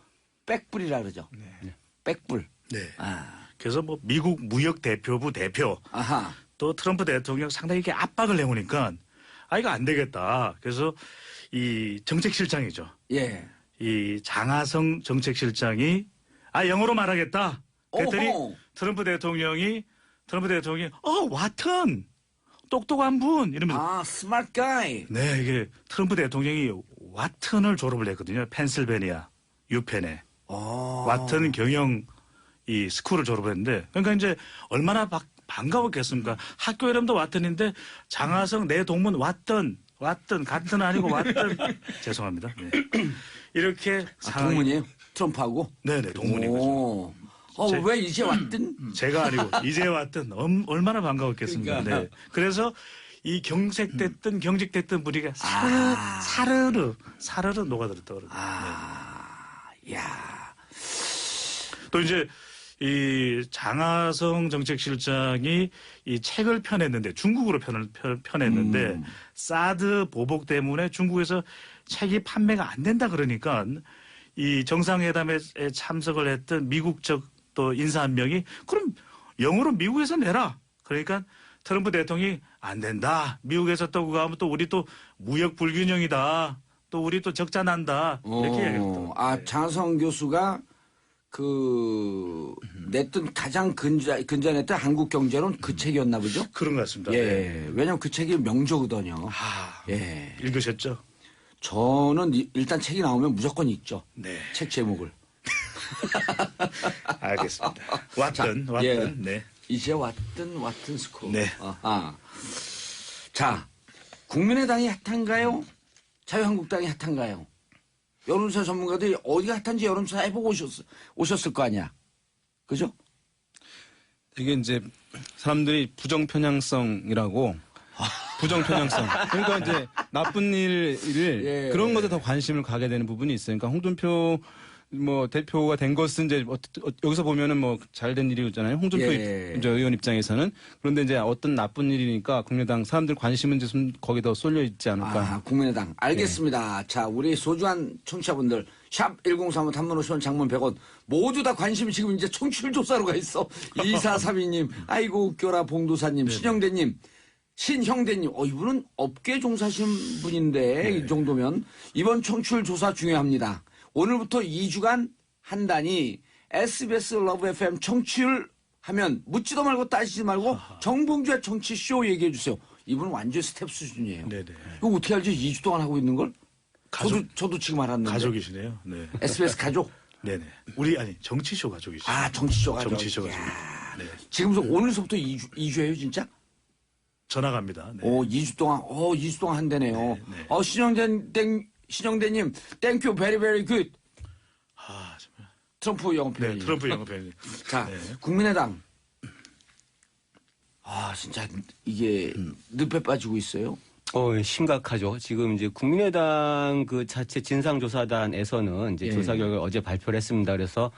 백불이라 그러죠. 백불. 네. 아, 그래서 뭐 미국 무역 대표부 대표 아하. 또 트럼프 대통령 상당히 이렇게 압박을 내오니까 이거 안 되겠다. 그래서 이 정책실장이죠. 예. 이 장하성 정책실장이 영어로 말하겠다. 그랬더니 오호. 트럼프 대통령이 와튼 똑똑한 분 이러면서 아, 스마트 가이. 네 이게 트럼프 대통령이 와튼을 졸업을 했거든요. 펜실베니아 유펜에 와튼 경영 이 스쿨을 졸업을 했는데 그러니까 이제 얼마나 반가웠겠습니까? 학교 이름도 와튼인데 장하성 내 동문 왔던 같은 아니고 왔던 죄송합니다. 네. 이렇게 상황이- 동문이에요? 트럼프하고? 네네 동문인 거죠. 오. 왜 이제 왔든? 제가 아니고 이제 왔던 얼마나 반가웠겠습니까. 그러니까. 네. 그래서 이 경색됐든 경직됐든 분위기가 사르르 녹아들었다고 그러거든요. 야. 또 이제 이 장하성 정책실장이 이 책을 펴냈는데 중국으로 펴냈는데 사드 보복 때문에 중국에서 책이 판매가 안 된다 그러니까 이 정상회담에 참석을 했던 미국 쪽 또 인사 한 명이 그럼 영어로 미국에서 내라. 그러니까 트럼프 대통령이 안 된다. 미국에서 또 그거 하면 또 우리 또 무역 불균형이다. 또 우리 또 적자 난다. 이렇게 이야기했다. 장하성 교수가 냈던 가장 근전했던 한국 경제론 그 책이었나 보죠? 그런 것 같습니다. 예. 네. 왜냐면 그 책이 명저거든요. 예. 읽으셨죠? 저는 일단 책이 나오면 무조건 읽죠. 네. 책 제목을. 알겠습니다. 왔든. 예. 네. 이제 왔든 스코. 네. 자, 국민의당이 핫한가요? 자유한국당이 핫한가요? 여론조사 전문가들이 어디가 핫한지 여론조사 해보고 오셨을 거 아니야. 그죠? 이게 이제 사람들이 부정편향성이라고 부정편향성. 그러니까 이제 나쁜 일을 그런 것에 더 관심을 가게 되는 부분이 있어요. 그러니까 홍준표 대표가 된 것은 이제 여기서 보면은 잘된 일이잖아요. 홍준표 의원 입장에서는. 그런데 이제 어떤 나쁜 일이니까 국민의당 사람들 관심은 좀 거기 더 쏠려 있지 않을까. 국민의당. 알겠습니다. 자, 우리 소중한 청취자분들 샵 1035 단문 50원 장문 100원 모두 다 관심이 지금 이제 청취율 조사로 가 있어. 2432님 아이고 웃겨라 봉도사님 신형대님 이분은 업계 종사하시는 분인데 이 정도면 이번 청취율 조사 중요합니다. 오늘부터 2주간 한다니 SBS 러브 FM 청취율 하면 묻지도 말고 따지지 말고 정봉주의 정치쇼 얘기해 주세요. 이분은 완전 스텝 수준이에요. 네네. 이거 어떻게 알지? 2주 동안 하고 있는 걸? 저도 지금 알았는데. 가족이시네요. 네. SBS 가족? 네네. 정치쇼 가족이시죠. 정치쇼 가족. 정치쇼 가족. 네. 지금서 오늘서부터 2주예요, 진짜? 전화 갑니다. 네. 2주 동안 한대네요. 네. 신영대님, 땡큐, 베리, 베리 굿. 정말. 트럼프 영어 표현. 네, 트럼프 영어 표현. 자, 네. 국민의당. 진짜 이게 늪에 빠지고 있어요. 심각하죠. 지금 이제 국민의당 그 자체 진상조사단에서는 이제 조사 결과를 어제 발표를 했습니다. 그래서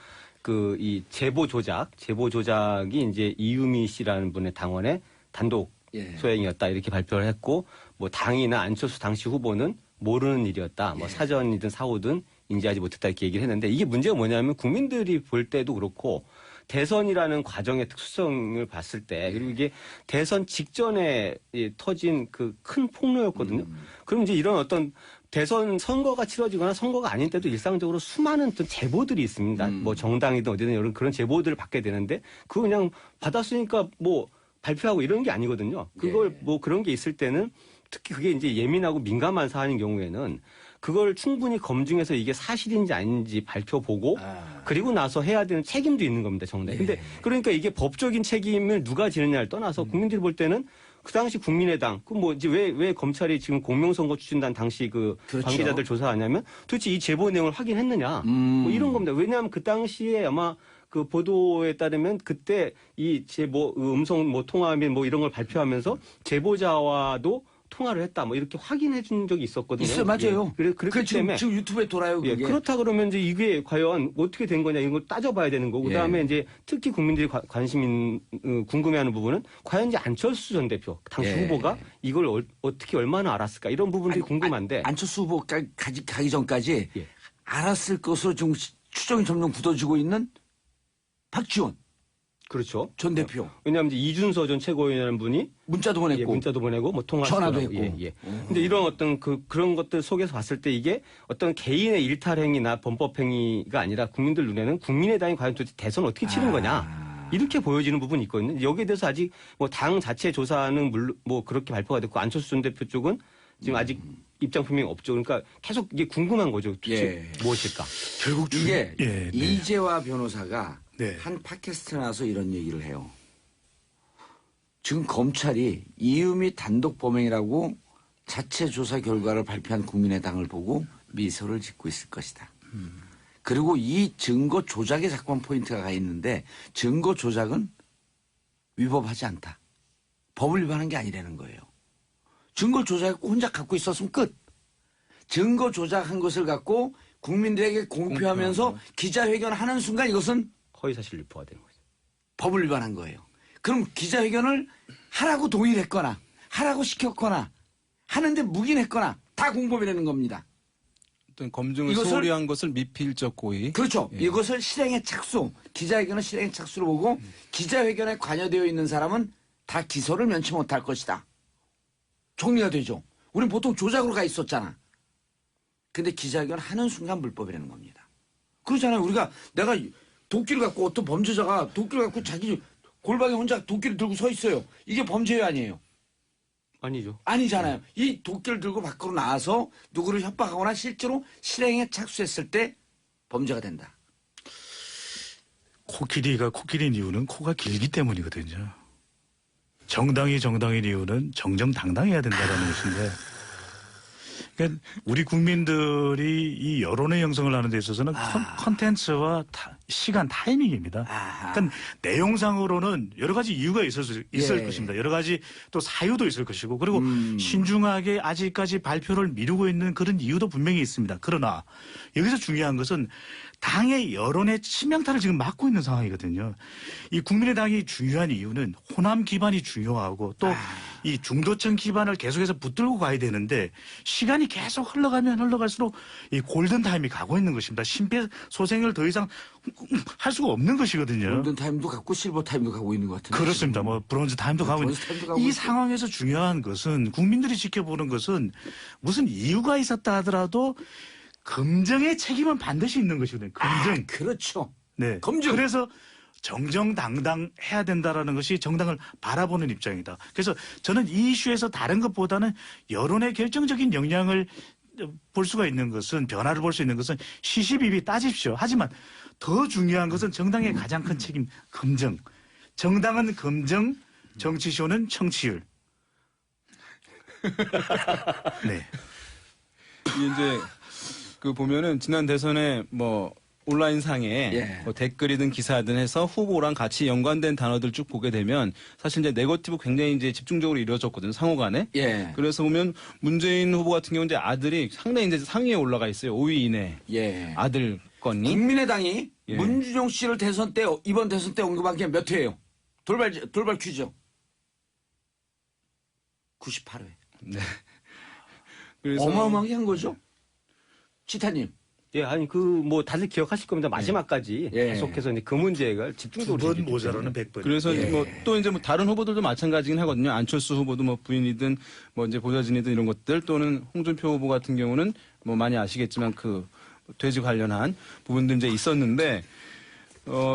이 제보 조작이 이제 이유미 씨라는 분의 당원의 단독 소행이었다 이렇게 발표를 했고 당이나 안철수 당시 후보는 모르는 일이었다. 사전이든 사후든 인지하지 못했다 이렇게 얘기를 했는데 이게 문제가 뭐냐면 국민들이 볼 때도 그렇고 대선이라는 과정의 특수성을 봤을 때 그리고 이게 대선 직전에 터진 그 큰 폭로였거든요. 그럼 이제 이런 어떤 대선 선거가 치러지거나 선거가 아닌 때도 일상적으로 수많은 어떤 제보들이 있습니다. 정당이든 어디든 이런 그런 제보들을 받게 되는데 그거 그냥 받았으니까 발표하고 이런 게 아니거든요. 그걸 그런 게 있을 때는 특히 그게 이제 예민하고 민감한 사안인 경우에는 그걸 충분히 검증해서 이게 사실인지 아닌지 발표보고 그리고 나서 해야 되는 책임도 있는 겁니다, 정당에. 근데 그러니까 이게 법적인 책임을 누가 지느냐를 떠나서 국민들이 볼 때는 그 당시 국민의당, 이제 왜 검찰이 지금 공명선거 추진단 당시 그렇죠. 관계자들 조사하냐면 도대체 이 제보 내용을 확인했느냐. 이런 겁니다. 왜냐하면 그 당시에 아마 그 보도에 따르면 그때 이 제보, 음성 통화 및 이런 걸 발표하면서 제보자와도 통화를 했다. 이렇게 확인해 준 적이 있었거든요. 있어요, 맞아요. 그렇기 때문에 지금 유튜브에 돌아요. 그게. 그렇다 그러면 이제 이게 과연 어떻게 된 거냐 이런 걸 따져봐야 되는 거고 그다음에 이제 특히 국민들이 궁금해하는 부분은 과연 이제 안철수 전 대표 당시 후보가 이걸 어떻게 얼마나 알았을까 이런 부분들이 궁금한데 안철수 후보 가기 전까지 알았을 것으로 지금 추정이 점점 굳어지고 있는 박지원. 그렇죠. 전 대표. 왜냐하면 이제 이준서 전 최고위원이라는 분이 문자도 보내고 문자도 보내고 통화도 전화도 했고. 근데 이런 어떤 그런 것들 속에서 봤을 때 이게 어떤 개인의 일탈행위나 범법행위가 아니라 국민들 눈에는 국민의당이 과연 도대체 대선 어떻게 치른 거냐 이렇게 보여지는 부분이 있거든요. 여기에 대해서 아직 당 자체 조사는 물론 그렇게 발표가 됐고 안철수 전 대표 쪽은 지금 아직 입장 표명이 없죠. 그러니까 계속 이게 궁금한 거죠. 도대체 무엇일까? 결국 이게 이재화 변호사가 네. 한 팟캐스트에 나와서 이런 얘기를 해요. 지금 검찰이 이유미 단독 범행이라고 자체 조사 결과를 발표한 국민의당을 보고 미소를 짓고 있을 것이다. 그리고 이 증거 조작에 자꾸만 포인트가 가 있는데 증거 조작은 위법하지 않다. 법을 위반한 게 아니라는 거예요. 증거 조작했고 혼자 갖고 있었으면 끝. 증거 조작한 것을 갖고 국민들에게 공표하면서 기자회견하는 순간 이것은 허위사실 유포가 되는 거죠. 법을 위반한 거예요. 그럼 기자회견을 하라고 동의를 했거나 하라고 시켰거나 하는데 묵인했거나 다 공범이라는 겁니다. 어떤 검증을 이것을- 소홀히 한 것을 미필적 고의. 그렇죠. 예. 이것을 실행의 착수, 기자회견을 실행의 착수로 보고 기자회견에 관여되어 있는 사람은 다 기소를 면치 못할 것이다. 정리가 되죠. 우린 보통 조작으로 가 있었잖아. 근데 기자회견 하는 순간 불법이라는 겁니다. 그렇잖아요. 우리가 내가 도끼를 갖고 어떤 범죄자가 도끼를 갖고 자기 골방에 혼자 도끼를 들고 서 있어요. 이게 범죄예요, 아니에요? 아니죠. 아니잖아요. 이 도끼를 들고 밖으로 나와서 누구를 협박하거나 실제로 실행에 착수했을 때 범죄가 된다. 코끼리가 코끼리인 이유는 코가 길기 때문이거든요. 정당이 정당인 이유는 정정당당해야 된다는 것인데, 그러니까 우리 국민들이 이 여론의 형성을 하는 데 있어서는 컨텐츠와 시간 타이밍입니다. 그러니까 내용상으로는 여러 가지 이유가 있을 예. 것입니다. 여러 가지 또 사유도 있을 것이고, 그리고 신중하게 아직까지 발표를 미루고 있는 그런 이유도 분명히 있습니다. 그러나 여기서 중요한 것은 당의 여론의 치명타를 지금 막고 있는 상황이거든요. 이 국민의당이 중요한 이유는 호남 기반이 중요하고 또 이 중도층 기반을 계속해서 붙들고 가야 되는데 시간이 계속 흘러가면 흘러갈수록 이 골든타임이 가고 있는 것입니다. 심폐소생을 더 이상 할 수가 없는 것이거든요. 골든타임도 갖고 실버타임도 가고 있는 것 같은데. 그렇습니다. 뭐 브론즈 타임도 가고 있는. 브론즈 타임도 가고 이 있고. 상황에서 중요한 것은 국민들이 지켜보는 것은 무슨 이유가 있었다 하더라도 검증의 책임은 반드시 있는 것이거든요. 검증. 그렇죠. 네. 검증. 그래서 정정당당 해야 된다라는 것이 정당을 바라보는 입장이다. 그래서 저는 이 이슈에서 다른 것보다는 여론의 결정적인 영향을 볼 수가 있는 것은, 변화를 볼 수 있는 것은 시시비비 따집시오. 하지만 더 중요한 것은 정당의 가장 큰 책임, 검증. 정당은 검증, 정치쇼는 청취율. 네. 이제 그 보면은 지난 대선에 뭐 온라인 상에 예. 뭐 댓글이든 기사든 해서 후보랑 같이 연관된 단어들 쭉 보게 되면 사실 이제 네거티브 굉장히 이제 집중적으로 이루어졌거든요, 상호간에. 예. 그래서 보면 문재인 후보 같은 경우는 이제 아들이 상당히 이제 상위에 올라가 있어요. 5위 이내. 예. 아들 건이. 국민의당이 예. 문준용 씨를 대선 때 이번 대선 때 언급한 게 몇 회예요? 돌발 퀴즈죠. 98회. 네. 그래서 어마어마하게 한 거죠. 치타님. 예, 아니 뭐 다들 기억하실 겁니다. 마지막까지 예. 계속해서 이제 그 문제가 집중적으로 9번 제기됐기 모자라는 때문에. 100번. 그래서 예. 뭐 또 이제 뭐 다른 후보들도 마찬가지긴 하거든요. 안철수 후보도 뭐 부인이든 뭐 이제 보좌진이든 이런 것들, 또는 홍준표 후보 같은 경우는 뭐 많이 아시겠지만 그 돼지 관련한 부분도 이제 있었는데,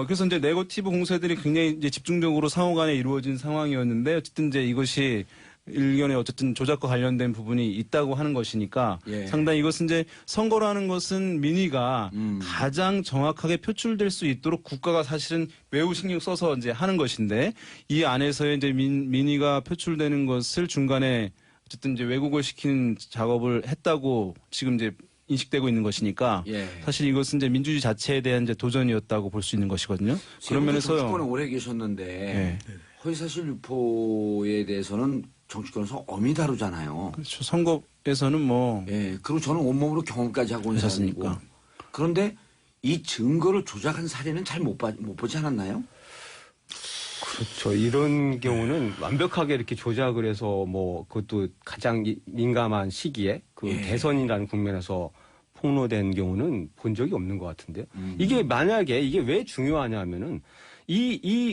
그래서 이제 네거티브 공세들이 굉장히 이제 집중적으로 상호간에 이루어진 상황이었는데, 어쨌든 이제 이것이 일견에 어쨌든 조작과 관련된 부분이 있다고 하는 것이니까 예. 상당히 이것은 이제 선거라는 것은 민의가 가장 정확하게 표출될 수 있도록 국가가 사실은 매우 신경 써서 이제 하는 것인데, 이 안에서의 이제 민의가 표출되는 것을 중간에 어쨌든 이제 왜곡을 시키는 작업을 했다고 지금 이제 인식되고 있는 것이니까 예. 사실 이것은 이제 민주주의 자체에 대한 이제 도전이었다고 볼 수 있는 것이거든요. 그런 면에서 정치권에 오래 계셨는데 예. 허위사실 유포에 대해서는 정치권에서 엄히 다루잖아요. 그렇죠. 선거에서는 뭐 예. 그리고 저는 온몸으로 경험까지 하고 온 사람이고. 그렇습니까? 그런데 이 증거를 조작한 사례는 잘 못 보지 않았나요? 그렇죠. 이런 경우는 완벽하게 이렇게 조작을 해서 뭐 그것도 가장 민감한 시기에 그 예. 대선이라는 국면에서 폭로된 경우는 본 적이 없는 것 같은데요. 이게 만약에 이게 왜 중요하냐 하면은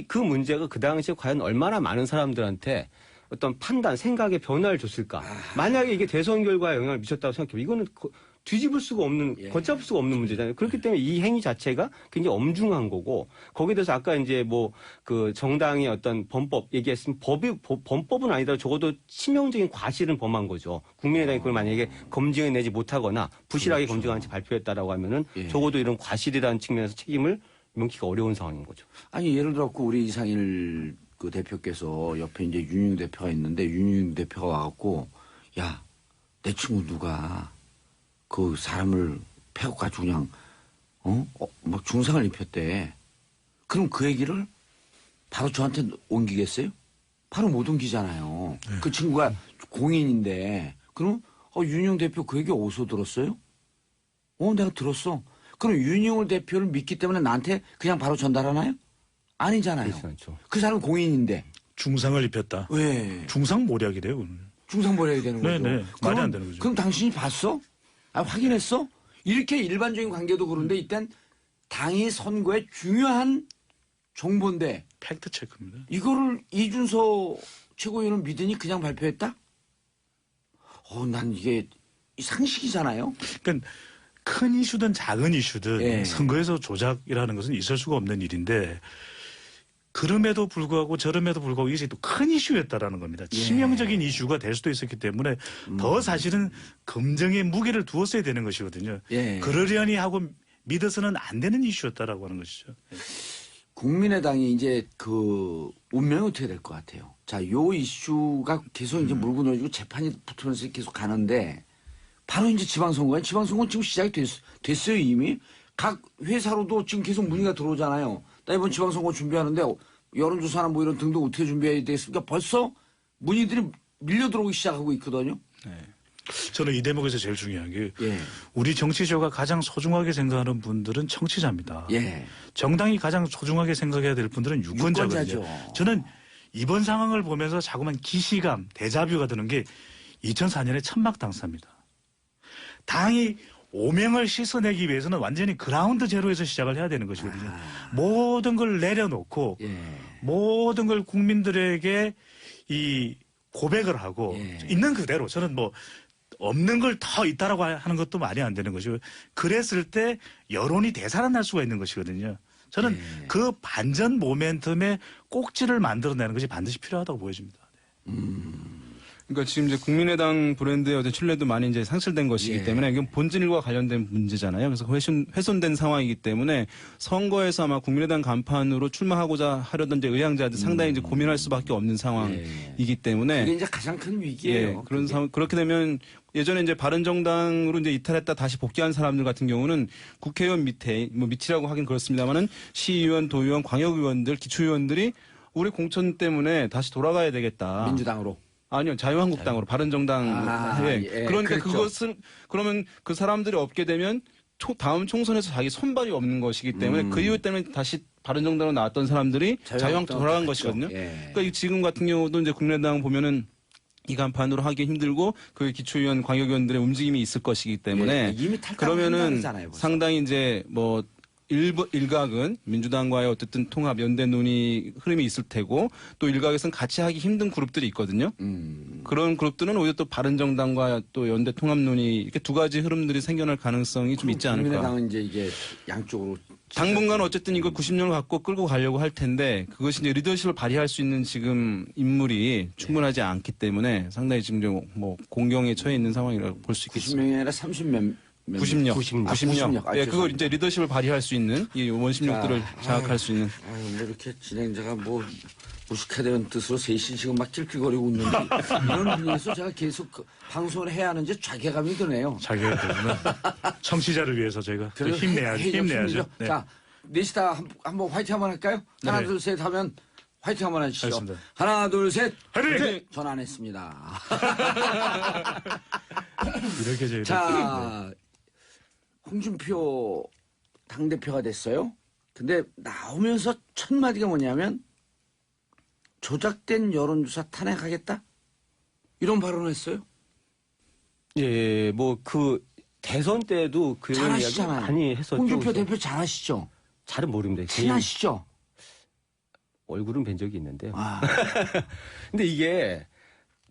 그 문제가 그 당시에 과연 얼마나 많은 사람들한테 어떤 판단, 생각의 변화를 줬을까. 만약에 이게 대선 결과에 영향을 미쳤다고 생각해보면 이거는 뒤집을 수가 없는, 예. 걷잡을 수가 없는 문제잖아요. 그렇기 때문에 이 행위 자체가 굉장히 엄중한 거고, 거기에 대해서 아까 이제 뭐 그 정당의 어떤 범법 얘기했으면 범법은 아니더라도 적어도 치명적인 과실은 범한 거죠. 국민의당이 그걸 만약에 검증해내지 못하거나 부실하게 검증한지 발표했다라고 하면은 예. 적어도 이런 과실이라는 측면에서 책임을 명키가 어려운 상황인 거죠. 아니 예를 들어 우리 이상일 그 대표께서 옆에 이제 윤영 대표가 있는데 윤영 대표가 와갖고 야, 내 친구 누가 그 사람을 패고 가지고 그냥 뭐 중상을 입혔대. 그럼 그 얘기를 바로 저한테 옮기겠어요? 바로 못 옮기잖아요. 그 친구가 공인인데. 그럼 윤영 대표 그 얘기 어디서 들었어요? 내가 들었어. 그럼 윤영 대표를 믿기 때문에 나한테 그냥 바로 전달하나요? 아니잖아요. 그렇지 않죠. 그 사람은 공인인데. 중상을 입혔다. 왜? 중상 모략이래요. 그건. 중상벌해야 되는 거죠. 네네. 말이 안 되는 거죠. 그럼 당신이 봤어? 확인했어? 이렇게 일반적인 관계도 그런데 이땐 당이 선거에 중요한 정보인데 팩트 체크입니다. 이거를 이준서 최고위원은 믿으니 그냥 발표했다? 난 이게 상식이잖아요. 그러니까 큰 이슈든 작은 이슈든 예. 선거에서 조작이라는 것은 있을 수가 없는 일인데 그럼에도 불구하고 저럼에도 불구하고 이것이 또 큰 이슈였다라는 겁니다. 치명적인 이슈가 될 수도 있었기 때문에 더 사실은 검증의 무게를 두었어야 되는 것이거든요. 예. 그러려니 하고 믿어서는 안 되는 이슈였다라고 하는 것이죠. 국민의당이 이제 그 운명이 어떻게 될 것 같아요? 자, 요 이슈가 계속 이제 물고 늘어지고 재판이 붙으면서 계속 가는데 바로 이제 지방선거는 지금 시작이 됐어요 이미. 각 회사로도 지금 계속 문의가 들어오잖아요. 나 이번 지방선거 준비하는데 여론조사나 뭐 이런 등등 어떻게 준비해야 되겠습니까? 벌써 문의들이 밀려 들어오기 시작하고 있거든요. 저는 이 대목에서 제일 중요한 게 예. 우리 정치적으가 가장 소중하게 생각하는 분들은 청취자입니다. 예. 정당이 가장 소중하게 생각해야 될 분들은 유권자거든요. 유권자죠. 저는 이번 상황을 보면서 자꾸만 기시감, 데자뷰가 드는 게 2004년에 천막 당사입니다. 당이 오명을 씻어내기 위해서는 완전히 그라운드 제로에서 시작을 해야 되는 것이거든요. 모든 걸 내려놓고 예. 모든 걸 국민들에게 이 고백을 하고 예. 있는 그대로 저는 뭐 없는 걸 더 있다라고 하는 것도 말이 안 되는 것이고 그랬을 때 여론이 되살아날 수가 있는 것이거든요. 저는 그 반전 모멘텀의 꼭지를 만들어내는 것이 반드시 필요하다고 보여집니다. 그러니까 지금 이제 국민의당 브랜드의 어떤 신뢰도 많이 이제 상실된 것이기 예. 때문에 이건 본질과 관련된 문제잖아요. 그래서 훼손된 상황이기 때문에 선거에서 아마 국민의당 간판으로 출마하고자 하려던 이제 의향자들 상당히 이제 고민할 수밖에 없는 상황이기 때문에 그게 이제 가장 큰 위기예요. 그런 상황 그렇게 되면 예전에 이제 바른정당으로 이제 이탈했다 다시 복귀한 사람들 같은 경우는 국회의원 밑에 뭐 밑이라고 하긴 그렇습니다만은 시의원, 도의원, 광역의원들, 기초의원들이 우리 공천 때문에 다시 돌아가야 되겠다. 민주당으로. 아니요, 자유한국당으로 바른정당. 예, 그러니까 그렇죠. 그것을 그러면 그 사람들이 없게 되면 다음 총선에서 자기 손발이 없는 것이기 때문에 그 이유 때문에 다시 바른정당으로 나왔던 사람들이 자유한국당 돌아간 것이거든요. 예. 그러니까 지금 같은 경우도 이제 국민의당 보면은 이 간판으로 하기 힘들고 그 기초의원, 광역의원들의 움직임이 있을 것이기 때문에 이미 그러면은 탈당하잖아요. 상당히 이제 뭐 일각은 민주당과의 어쨌든 통합 연대 논의 흐름이 있을 테고 또 일각에서는 같이 하기 힘든 그룹들이 있거든요. 그런 그룹들은 오히려 또 바른정당과 또 연대 통합 논의 이렇게 두 가지 흐름들이 생겨날 가능성이 좀 있지 않을까. 국민의당은 이제 이게 양쪽으로 당분간 어쨌든 이거 90년을 갖고 끌고 가려고 할 텐데 그것이 이제 리더십을 발휘할 수 있는 지금 인물이 충분하지 않기 때문에 상당히 지금 좀 뭐 공경에 처해 있는 상황이라고 볼 수 있겠습니다. 90명이 아니라 30명. 90력. 90력. 예, 그걸 이제 리더십을 발휘할 수 있는 이 원심력들을 자각할 수 있는. 뭐 이렇게 진행자가 뭐 무식하다는 뜻으로 셋이 지금 막 낄낄거리고 있는데 이런 분야에서 제가 계속 방송을 해야 하는지 자괴감이 드네요. 자기가 되면 청취자를 위해서 저희가 또 그래서 힘내야죠. 힘내야죠. 네. 자, 넷이 다 한번 화이팅 한번 할까요? 하나, 네. 둘, 셋 하면 화이팅 한번 해주시죠. 알겠습니다. 하나, 둘, 셋. 화이팅! 전 안 했습니다. 이렇게 저희가 자, 홍준표 당대표가 됐어요. 근데 나오면서 첫 마디가 뭐냐면 조작된 여론조사 탄핵하겠다? 이런 발언을 했어요. 예, 뭐 그 대선 때도 그 이야기 잘하시잖아요. 많이 했었죠. 홍준표 그래서 대표 잘하시죠? 잘은 모릅니다. 개인 친하시죠? 얼굴은 뵌 적이 있는데요. 아, 근데 이게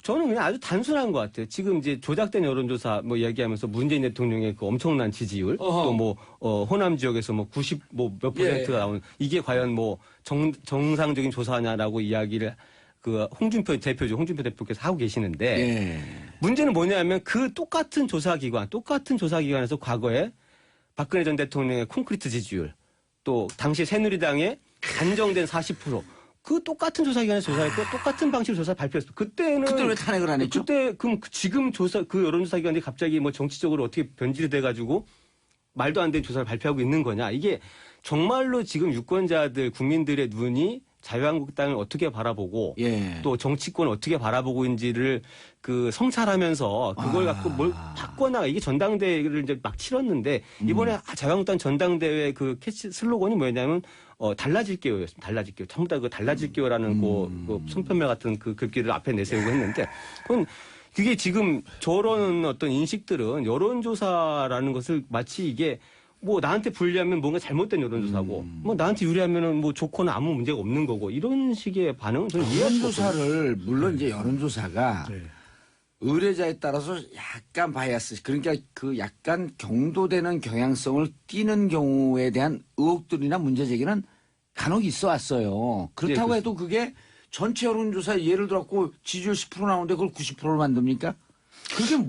저는 그냥 아주 단순한 것 같아요. 지금 이제 조작된 여론조사 뭐 이야기하면서 문재인 대통령의 그 엄청난 지지율 어허. 또 뭐 호남 지역에서 뭐 90 뭐 몇 퍼센트가 예. 나오는 이게 과연 뭐 정상적인 조사냐라고 이야기를 그 홍준표 대표께서 하고 계시는데 예. 문제는 뭐냐면 그 똑같은 조사기관에서 과거에 박근혜 전 대통령의 콘크리트 지지율 또 당시 새누리당의 안정된 40% 그 똑같은 조사기관에서 조사했고 똑같은 방식으로 조사 발표했어. 그때는 그때 왜 탄핵을 안 했죠? 그때 그럼 지금 조사 그 여론조사기관이 갑자기 뭐 정치적으로 어떻게 변질이 돼가지고 말도 안 되는 조사를 발표하고 있는 거냐. 이게 정말로 지금 유권자들, 국민들의 눈이 자유한국당을 어떻게 바라보고 예. 또 정치권을 어떻게 바라보고 있는지를 그 성찰하면서 그걸 갖고 뭘 바꿔나가. 이게 전당대회를 이제 막 치렀는데 이번에 자유한국당 전당대회 그 캐치 슬로건이 뭐였냐면 달라질게요였습니다. 달라질게요. 전부 다 그 달라질게요라는 그 손편매 같은 그 글귀를 앞에 내세우고 했는데 그건 그게 지금 저런 어떤 인식들은 여론조사라는 것을 마치 이게 뭐 나한테 불리하면 뭔가 잘못된 여론조사고 뭐 나한테 유리하면은 뭐 좋거나 아무 문제가 없는 거고 이런 식의 반응은 저는 이해할 수가 없어요. 여론조사를 물론 이제 여론조사가 네. 의뢰자에 따라서 약간 바이아스 그러니까 그 약간 경도되는 경향성을 띠는 경우에 대한 의혹들이나 문제 제기는 간혹 있어 왔어요. 그렇다고 네, 해도 그게 전체 여론조사 예를 들어갖고 지지율 10% 나오는데 그걸 90%로 만듭니까? 그게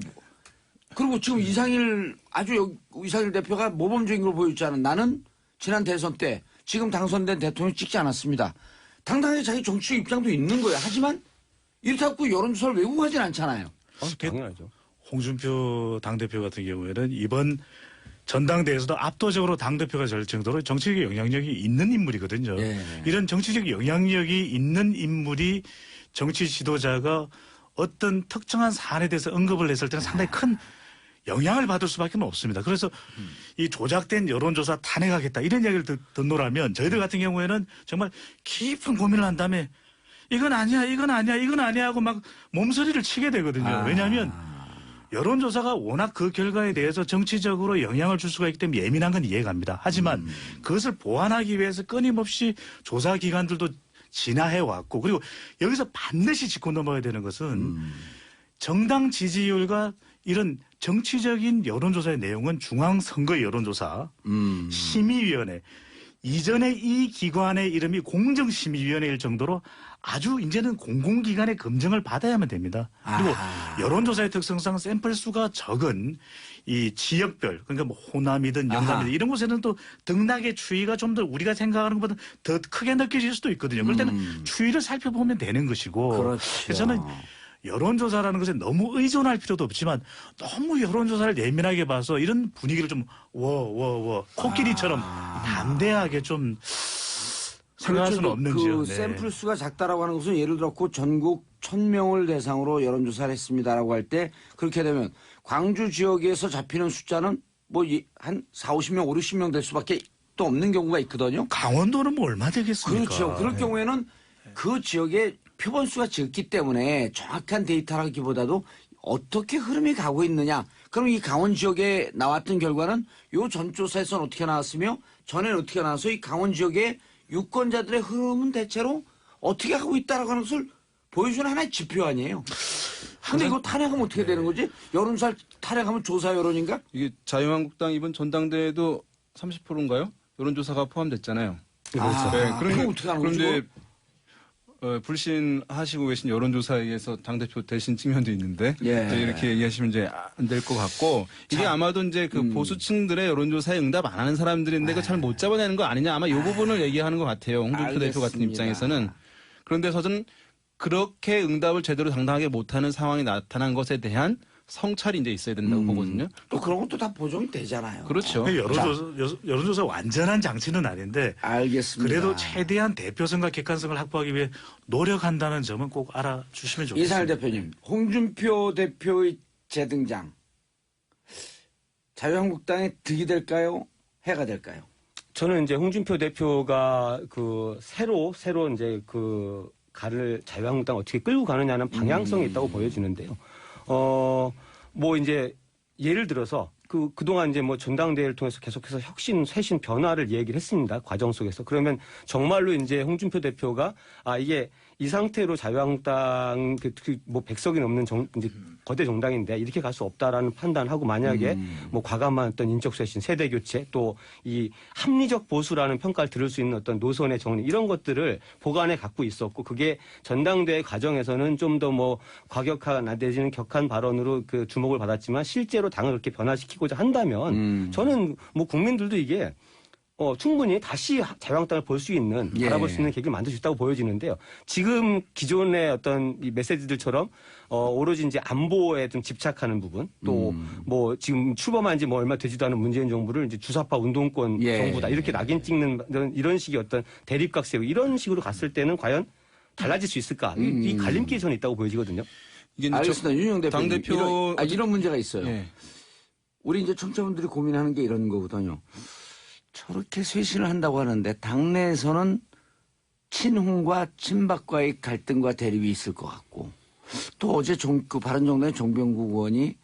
그리고 지금 이상일 이상일 대표가 모범적인 걸 보였잖아. 나는 지난 대선 때 지금 당선된 대통령 찍지 않았습니다. 당당하게 자기 정치적 입장도 있는 거예요. 하지만 이렇다고 여론조사를 외우고 가진 않잖아요. 당연하죠. 홍준표 당대표 같은 경우에는 이번 전당대회에서도 압도적으로 당대표가 될 정도로 정치적 영향력이 있는 인물이거든요. 예. 이런 정치적 영향력이 있는 인물이 정치 지도자가 어떤 특정한 사안에 대해서 언급을 했을 때는 상당히 큰 영향을 받을 수밖에 없습니다. 그래서 이 조작된 여론조사 탄핵하겠다 이런 이야기를 듣노라면 저희들 같은 경우에는 정말 깊은 고민을 한 다음에 이건 아니야, 이건 아니야, 이건 아니야 하고 막 몸서리를 치게 되거든요. 왜냐하면 여론조사가 워낙 그 결과에 대해서 정치적으로 영향을 줄 수가 있기 때문에 예민한 건 이해갑니다. 하지만 그것을 보완하기 위해서 끊임없이 조사 기관들도 진화해 왔고 그리고 여기서 반드시 짚고 넘어야 되는 것은 정당 지지율과 이런 정치적인 여론조사의 내용은 중앙선거 여론조사 심의위원회 이전에 이 기관의 이름이 공정심의위원회일 정도로 아주 이제는 공공기관의 검증을 받아야만 됩니다. 그리고 여론조사의 특성상 샘플 수가 적은 이 지역별 그러니까 뭐 호남이든 영남이든 이런 곳에는 또 등락의 추이가 좀 더 우리가 생각하는 것보다 더 크게 느껴질 수도 있거든요. 그럴 때는 추이를 살펴보면 되는 것이고 그렇죠. 그래서 저는 여론조사라는 것에 너무 의존할 필요도 없지만 너무 여론조사를 예민하게 봐서 이런 분위기를 좀 코끼리처럼 담대하게 좀 생각할 수는 없는지요. 그 샘플 수가 작다라고 하는 것은 예를 들어 전국 1000명을 대상으로 여론조사를 했습니다라고 할 때 그렇게 되면 광주 지역에서 잡히는 숫자는 뭐 한 4, 50명, 5, 60명 될 수밖에 또 없는 경우가 있거든요. 강원도는 뭐 얼마 되겠습니까? 그렇죠. 그럴 경우에는 그 지역에 표본수가 적기 때문에 정확한 데이터라기보다도 어떻게 흐름이 가고 있느냐. 그럼 이 강원 지역에 나왔던 결과는 요 전조사에서는 어떻게 나왔으며 전에는 어떻게 나와서 이 강원 지역의 유권자들의 흐름은 대체로 어떻게 하고 있다라고 하는 것을 보여주는 하나의 지표 아니에요. 근데 이거 탄핵하면 어떻게 되는 거지? 여론조사 탄핵하면 조사 여론인가? 이게 자유한국당 이번 전당대회도 30%인가요? 여론조사가 포함됐잖아요. 아, 네, 그럼 어떻게 하는 거죠? 그런데 불신하시고 계신 여론조사에 의해서 당대표 되신 측면도 있는데 예. 이제 이렇게 얘기하시면 이제 안 될 것 같고 이게 아마도 이제 그 보수층들의 여론조사에 응답 안 하는 사람들인데 그걸 잘 못 잡아내는 거 아니냐 아마 이 부분을 얘기하는 것 같아요. 홍준표 대표 같은 알겠습니다. 입장에서는. 그런데 저는 그렇게 응답을 제대로 당당하게 못하는 상황이 나타난 것에 대한 성찰이 이제 있어야 된다고 보거든요. 또 그런 것도 다 보정이 되잖아요. 그렇죠. 여론조사 완전한 장치는 아닌데 알겠습니다. 그래도 최대한 대표성과 객관성을 확보하기 위해 노력한다는 점은 꼭 알아주시면 좋겠습니다. 이상일 대표님, 홍준표 대표의 재등장 자유한국당의 득이 될까요? 해가 될까요? 저는 이제 홍준표 대표가 그 새로 이제 그 가를 자유한국당 어떻게 끌고 가느냐는 방향성이 있다고 보여지는데요. 뭐 이제 예를 들어서 그동안 이제 뭐 전당대회를 통해서 계속해서 혁신, 쇄신, 변화를 얘기를 했습니다. 과정 속에서. 그러면 정말로 이제 홍준표 대표가 이게 이 상태로 자유한국당 뭐 100석이 넘는 이제 거대 정당인데 이렇게 갈 수 없다라는 판단하고 만약에 뭐 과감한 어떤 인적 쇄신, 세대 교체 또 이 합리적 보수라는 평가를 들을 수 있는 어떤 노선의 정리 이런 것들을 보관해 갖고 있었고 그게 전당대회 과정에서는 좀 더 뭐 과격한 내지는 격한 발언으로 그 주목을 받았지만 실제로 당을 그렇게 변화시키고자 한다면 저는 뭐 국민들도 이게 충분히 다시 자유한국당을 볼 수 있는 예. 바라볼 수 있는 계기를 만들 수 있다고 보여지는데요. 지금 기존의 어떤 이 메시지들처럼 오로지 이제 안보에 좀 집착하는 부분 또 뭐 지금 출범한 지 뭐 얼마 되지도 않은 문재인 정부를 이제 주사파 운동권 예. 정부다 이렇게 낙인 찍는 이런 식의 어떤 대립각 세우고 이런 식으로 갔을 때는 과연 달라질 수 있을까? 이 갈림길이 저는 있다고 보여지거든요. 이게 이제 알겠습니다. 윤영 대표님. 당대표 이런 문제가 있어요. 예. 우리 이제 청취자분들이 고민하는 게 이런 거거든요. 저렇게 쇄신을 한다고 하는데 당내에서는 친훈과 친박과의 갈등과 대립이 있을 것 같고 또 어제 그 바른정당의 정병국 의원이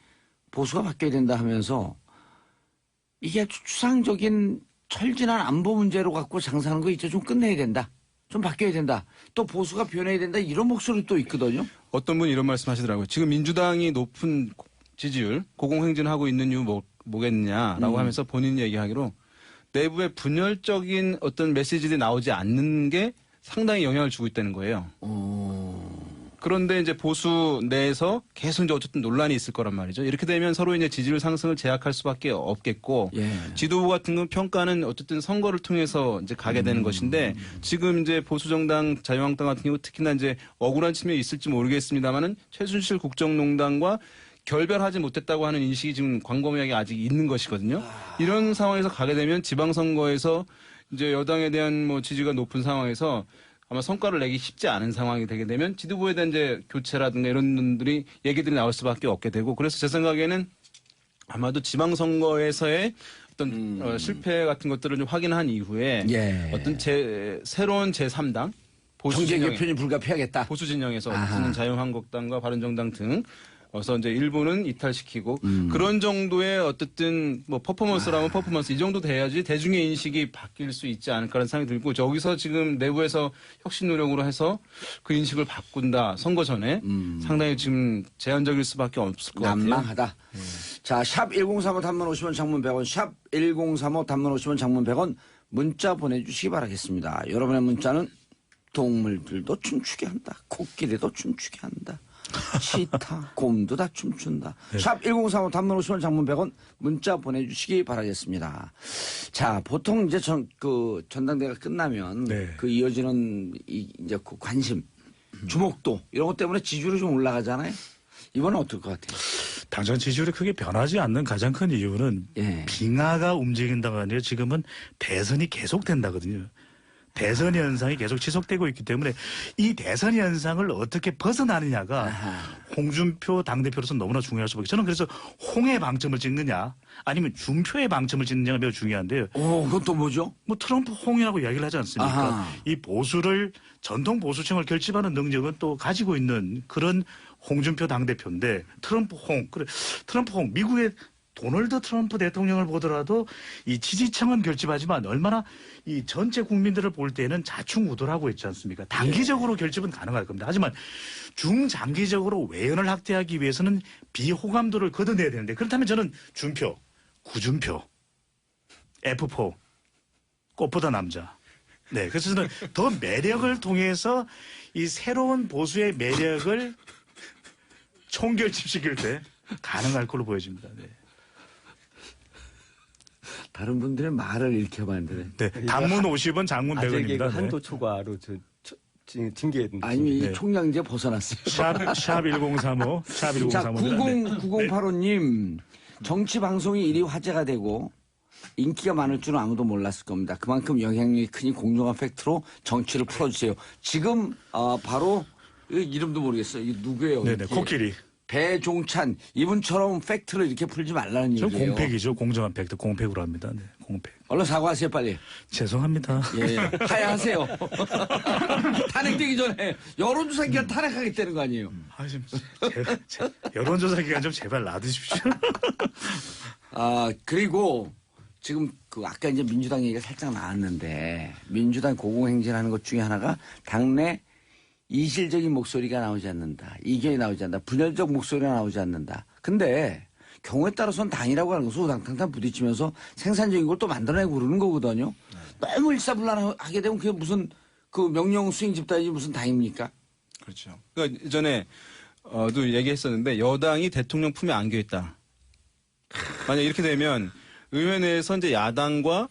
보수가 바뀌어야 된다 하면서 이게 아주 추상적인 철진한 안보 문제로 갖고 장사하는 거 이제 좀 끝내야 된다. 좀 바뀌어야 된다. 또 보수가 변해야 된다. 이런 목소리 또 있거든요. 어떤 분이 이런 말씀하시더라고요. 지금 민주당이 높은 지지율 고공행진하고 있는 이유 뭐겠냐라고 하면서 본인 얘기하기로 내부에 분열적인 어떤 메시지들이 나오지 않는 게 상당히 영향을 주고 있다는 거예요. 그런데 이제 보수 내에서 계속 이제 어쨌든 논란이 있을 거란 말이죠. 이렇게 되면 서로 이제 지지율 상승을 제약할 수밖에 없겠고 예. 지도부 같은 건 평가는 어쨌든 선거를 통해서 이제 가게 되는 것인데 지금 이제 보수 정당 자유한국당 같은 경우 특히나 이제 억울한 측면이 있을지 모르겠습니다만은 최순실 국정농단과 결별하지 못했다고 하는 인식이 지금 광범위하게 아직 있는 것이거든요. 이런 상황에서 가게 되면 지방선거에서 이제 여당에 대한 뭐 지지가 높은 상황에서 아마 성과를 내기 쉽지 않은 상황이 되게 되면 지도부에 대한 이제 교체라든가 이런 분들이 얘기들이 나올 수밖에 없게 되고 그래서 제 생각에는 아마도 지방선거에서의 어떤 실패 같은 것들을 좀 확인한 이후에 예. 어떤 새로운 제3당 정계 개편이 불가피하겠다. 보수 진영에서 아하. 어쨌든 자유한국당과 바른정당 등 어서 이제 일부는 이탈시키고 그런 정도의 어쨌든 뭐 퍼포먼스라면 퍼포먼스 이 정도 돼야지 대중의 인식이 바뀔 수 있지 않을까라는 생각이 들고 저기서 지금 내부에서 혁신 노력으로 해서 그 인식을 바꾼다 선거 전에 상당히 지금 제한적일 수밖에 없을 것 같아요. 난망하다. 자, 샵 1035 단문 50원 장문 100원 샵 1035 단문 50원 장문 100원 문자 보내주시기 바라겠습니다. 여러분의 문자는 동물들도 춤추게 한다. 코끼리도 춤추게 한다. 치타, 곰도 다 춤춘다. 샵 1035 단문 50원 장문 100원 문자 보내주시기 바라겠습니다. 자, 보통 이제 전당대회가 끝나면 네. 그 이어지는 이제 그 관심, 주목도 이런 것 때문에 지지율이 좀 올라가잖아요. 이번엔 어떨 것 같아요? 당장 지지율이 크게 변하지 않는 가장 큰 이유는 예. 빙하가 움직인다가 아니라 지금은 대선이 계속된다거든요. 대선 현상이 계속 지속되고 있기 때문에 이 대선 현상을 어떻게 벗어나느냐가 홍준표 당대표로서 너무나 중요할 수밖에. 저는 그래서 홍의 방점을 찍느냐 아니면 준표의 방점을 찍느냐가 매우 중요한데요. 그건 또 뭐죠? 뭐 트럼프 홍이라고 이야기를 하지 않습니까? 아하. 이 보수를 전통 보수층을 결집하는 능력은 또 가지고 있는 그런 홍준표 당대표인데 트럼프 홍. 그래 트럼프 홍 미국의 도널드 트럼프 대통령을 보더라도 이 지지층은 결집하지만 얼마나 이 전체 국민들을 볼 때는 좌충우돌하고 있지 않습니까? 단기적으로 결집은 가능할 겁니다. 하지만 중장기적으로 외연을 확대하기 위해서는 비호감도를 걷어내야 되는데 그렇다면 저는 준표, 구준표, F4, 꽃보다 남자. 네, 그래서 저는 더 매력을 통해서 이 새로운 보수의 매력을 총결집시킬 때 가능할 걸로 보여집니다. 네. 다른 분들의 말을 읽혀봤는데. 네, 단문 50원, 장문 아재개그 100원입니다. 한도 초과로 징계했는데. 아니면 네. 이 총량제 벗어났어요. 샵 1035, 샵 자, 1035입니다. 9085님. 정치 방송이 이리 화제가 되고 인기가 많을 줄은 아무도 몰랐을 겁니다. 그만큼 영향력이 크니 공정한 팩트로 정치를 풀어주세요. 지금 바로 이름도 모르겠어요. 이 누구예요? 네네, 코끼리. 배종찬 이분처럼 팩트를 이렇게 풀지 말라는 저 얘기예요. 공팩이죠. 공정한 팩트. 공팩으로 합니다. 네, 공팩. 얼른 사과하세요 빨리. 죄송합니다. 예, 하야하세요. 탄핵되기 전에 여론조사 기간 탄핵하겠다는 거 아니에요. 아, 좀 여론조사 기간 좀 제발 놔두십시오. 그리고 지금 아까 이제 민주당 얘기가 살짝 나왔는데 민주당 고공행진하는 것 중에 하나가 당내 이실적인 목소리가 나오지 않는다. 이견이 나오지 않는다. 분열적 목소리가 나오지 않는다. 근데 경우에 따라서는 당이라고 하는 것은 우당탕탕 부딪히면서 생산적인 걸 또 만들어내고 그러는 거거든요. 너무 일사불란하게 되면 그게 무슨 명령 수행 집단이지 무슨 당입니까? 그렇죠. 그러니까 이전에 도 얘기했었는데 여당이 대통령 품에 안겨 있다. 만약 이렇게 되면 의회 내에서 이제 야당과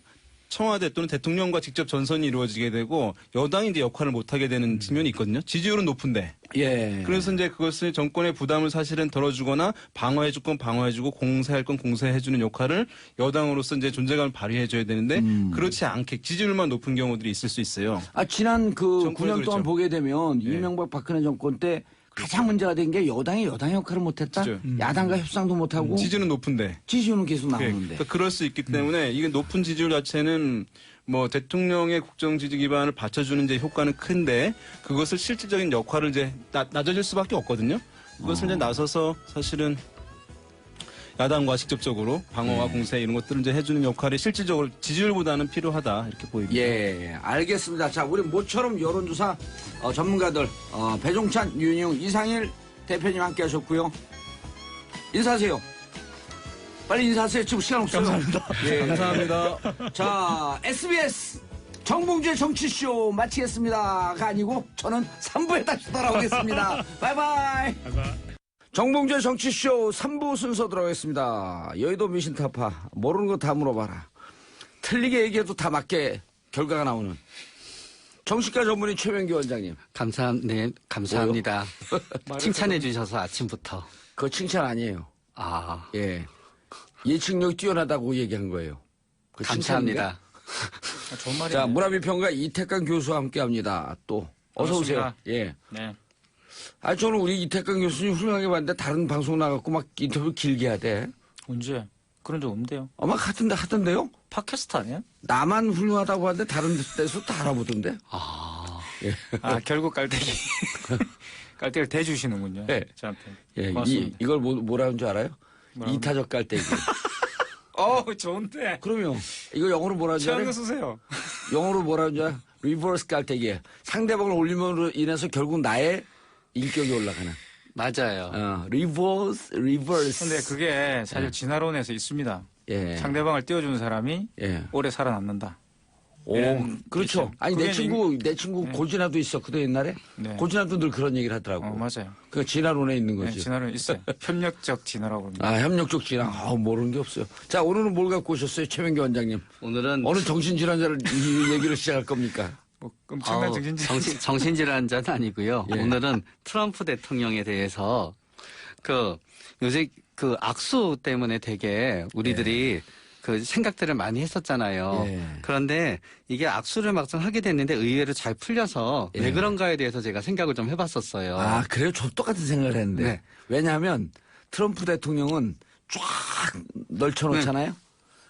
청와대 또는 대통령과 직접 전선이 이루어지게 되고 여당이 이제 역할을 못 하게 되는 측면이 있거든요. 지지율은 높은데. 예. 그래서 이제 그것을 정권의 부담을 사실은 덜어주거나 방어해줄 건 방어해주고 공세할 건 공세해주는 역할을 여당으로서 이제 존재감을 발휘해줘야 되는데 그렇지 않게 지지율만 높은 경우들이 있을 수 있어요. 지난 그 정권에 9년 동안 그랬죠. 보게 되면 이명박 박근혜 정권 때 가장 문제가 된 게 여당이 여당 역할을 못했다. 그렇죠. 야당과 협상도 못하고 지지는 높은데. 지지율은 계속 나오는데. 그러니까 그럴 수 있기 때문에 이게 높은 지지율 자체는 뭐 대통령의 국정 지지 기반을 받쳐주는 이제 효과는 큰데 그것을 실질적인 역할을 이제 낮아질 수밖에 없거든요. 그것을 이제 나서서 사실은 야당과 직접적으로 방어와 공세 이런 것들을 이제 해주는 역할이 실질적으로 지지율보다는 필요하다 이렇게 보입니다. 예, 알겠습니다. 자, 우리 모처럼 여론조사 전문가들 배종찬, 윤용, 이상일 대표님 함께 하셨고요. 인사하세요. 빨리 인사하세요. 지금 시간 없어요. 감사합니다. 예. 감사합니다. 자, SBS 정봉주의 정치쇼 마치겠습니다가 아니고 저는 3부에 다시 돌아오겠습니다. 바이바이. 정봉주의 정치쇼 3부 순서 들어가겠습니다. 여의도 미신타파 모르는 거 다 물어봐라. 틀리게 얘기해도 다 맞게 결과가 나오는 정신과 전문의 최명기 원장님. 네, 감사합니다. 칭찬해 주셔서 아침부터. 그거 칭찬 아니에요. 아, 예. 예측력이 뛰어나다고 얘기한 거예요. 그 감사합니다. 좋은 말이네요. 자, 문화비 평가 이태강 교수와 함께 합니다. 또 어서 오세요. 반갑습니다. 예. 네. 저는 우리 이태강 교수님 훌륭하게 봤는데 다른 방송 나가고 막 인터뷰 길게 하대. 언제? 그런 적 없는데요. 막 하던데요? 팟캐스트 아니에요? 나만 훌륭하다고 하는데 다른 데서 다 알아보던데. 아, 결국 깔때기. 깔때기를 대주시는군요. 네. 저한테. 예, 고맙습니다. 이걸 뭐라는 줄 알아요? 뭐라고? 이타적 깔때기. 좋은데. 그럼요. 이거 영어로 뭐라는 줄 알아요? 최영우 쓰세요. 영어로 뭐라는 줄 알아요? 리버스 깔때기예요. 상대방을 올림으로 인해서 결국 나의 인격이 올라가는. 맞아요. 리버스. 근데 그게 사실 네. 진화론에서 있습니다. 예. 상대방을 띄워주는 사람이 예. 오래 살아남는다. 오, 그렇죠. 있어요. 아니, 내 그게 친구 고진아도 있었거든, 옛날에. 네. 고진아도 늘 그런 얘기를 하더라고. 맞아요. 그 진화론에 있는 네, 거지. 진화론 있어요. 협력적 진화라고 합니다. 협력적 진화. 모르는 게 없어요. 자, 오늘은 뭘 갖고 오셨어요, 최명기 원장님? 오늘은 어느 정신질환자를 이 얘기를 시작할 겁니까? 뭐 엄청난 정신질. 정신질환자는 아니고요. 예. 오늘은 트럼프 대통령에 대해서 요새 악수 때문에 되게 우리들이 그 생각들을 많이 했었잖아요. 예. 그런데 이게 악수를 막상 하게 됐는데 의외로 잘 풀려서 왜 그런가에 대해서 제가 생각을 좀 해봤었어요. 그래요? 저 똑같은 생각을 했는데. 네. 왜냐하면 트럼프 대통령은 쫙 널쳐놓잖아요.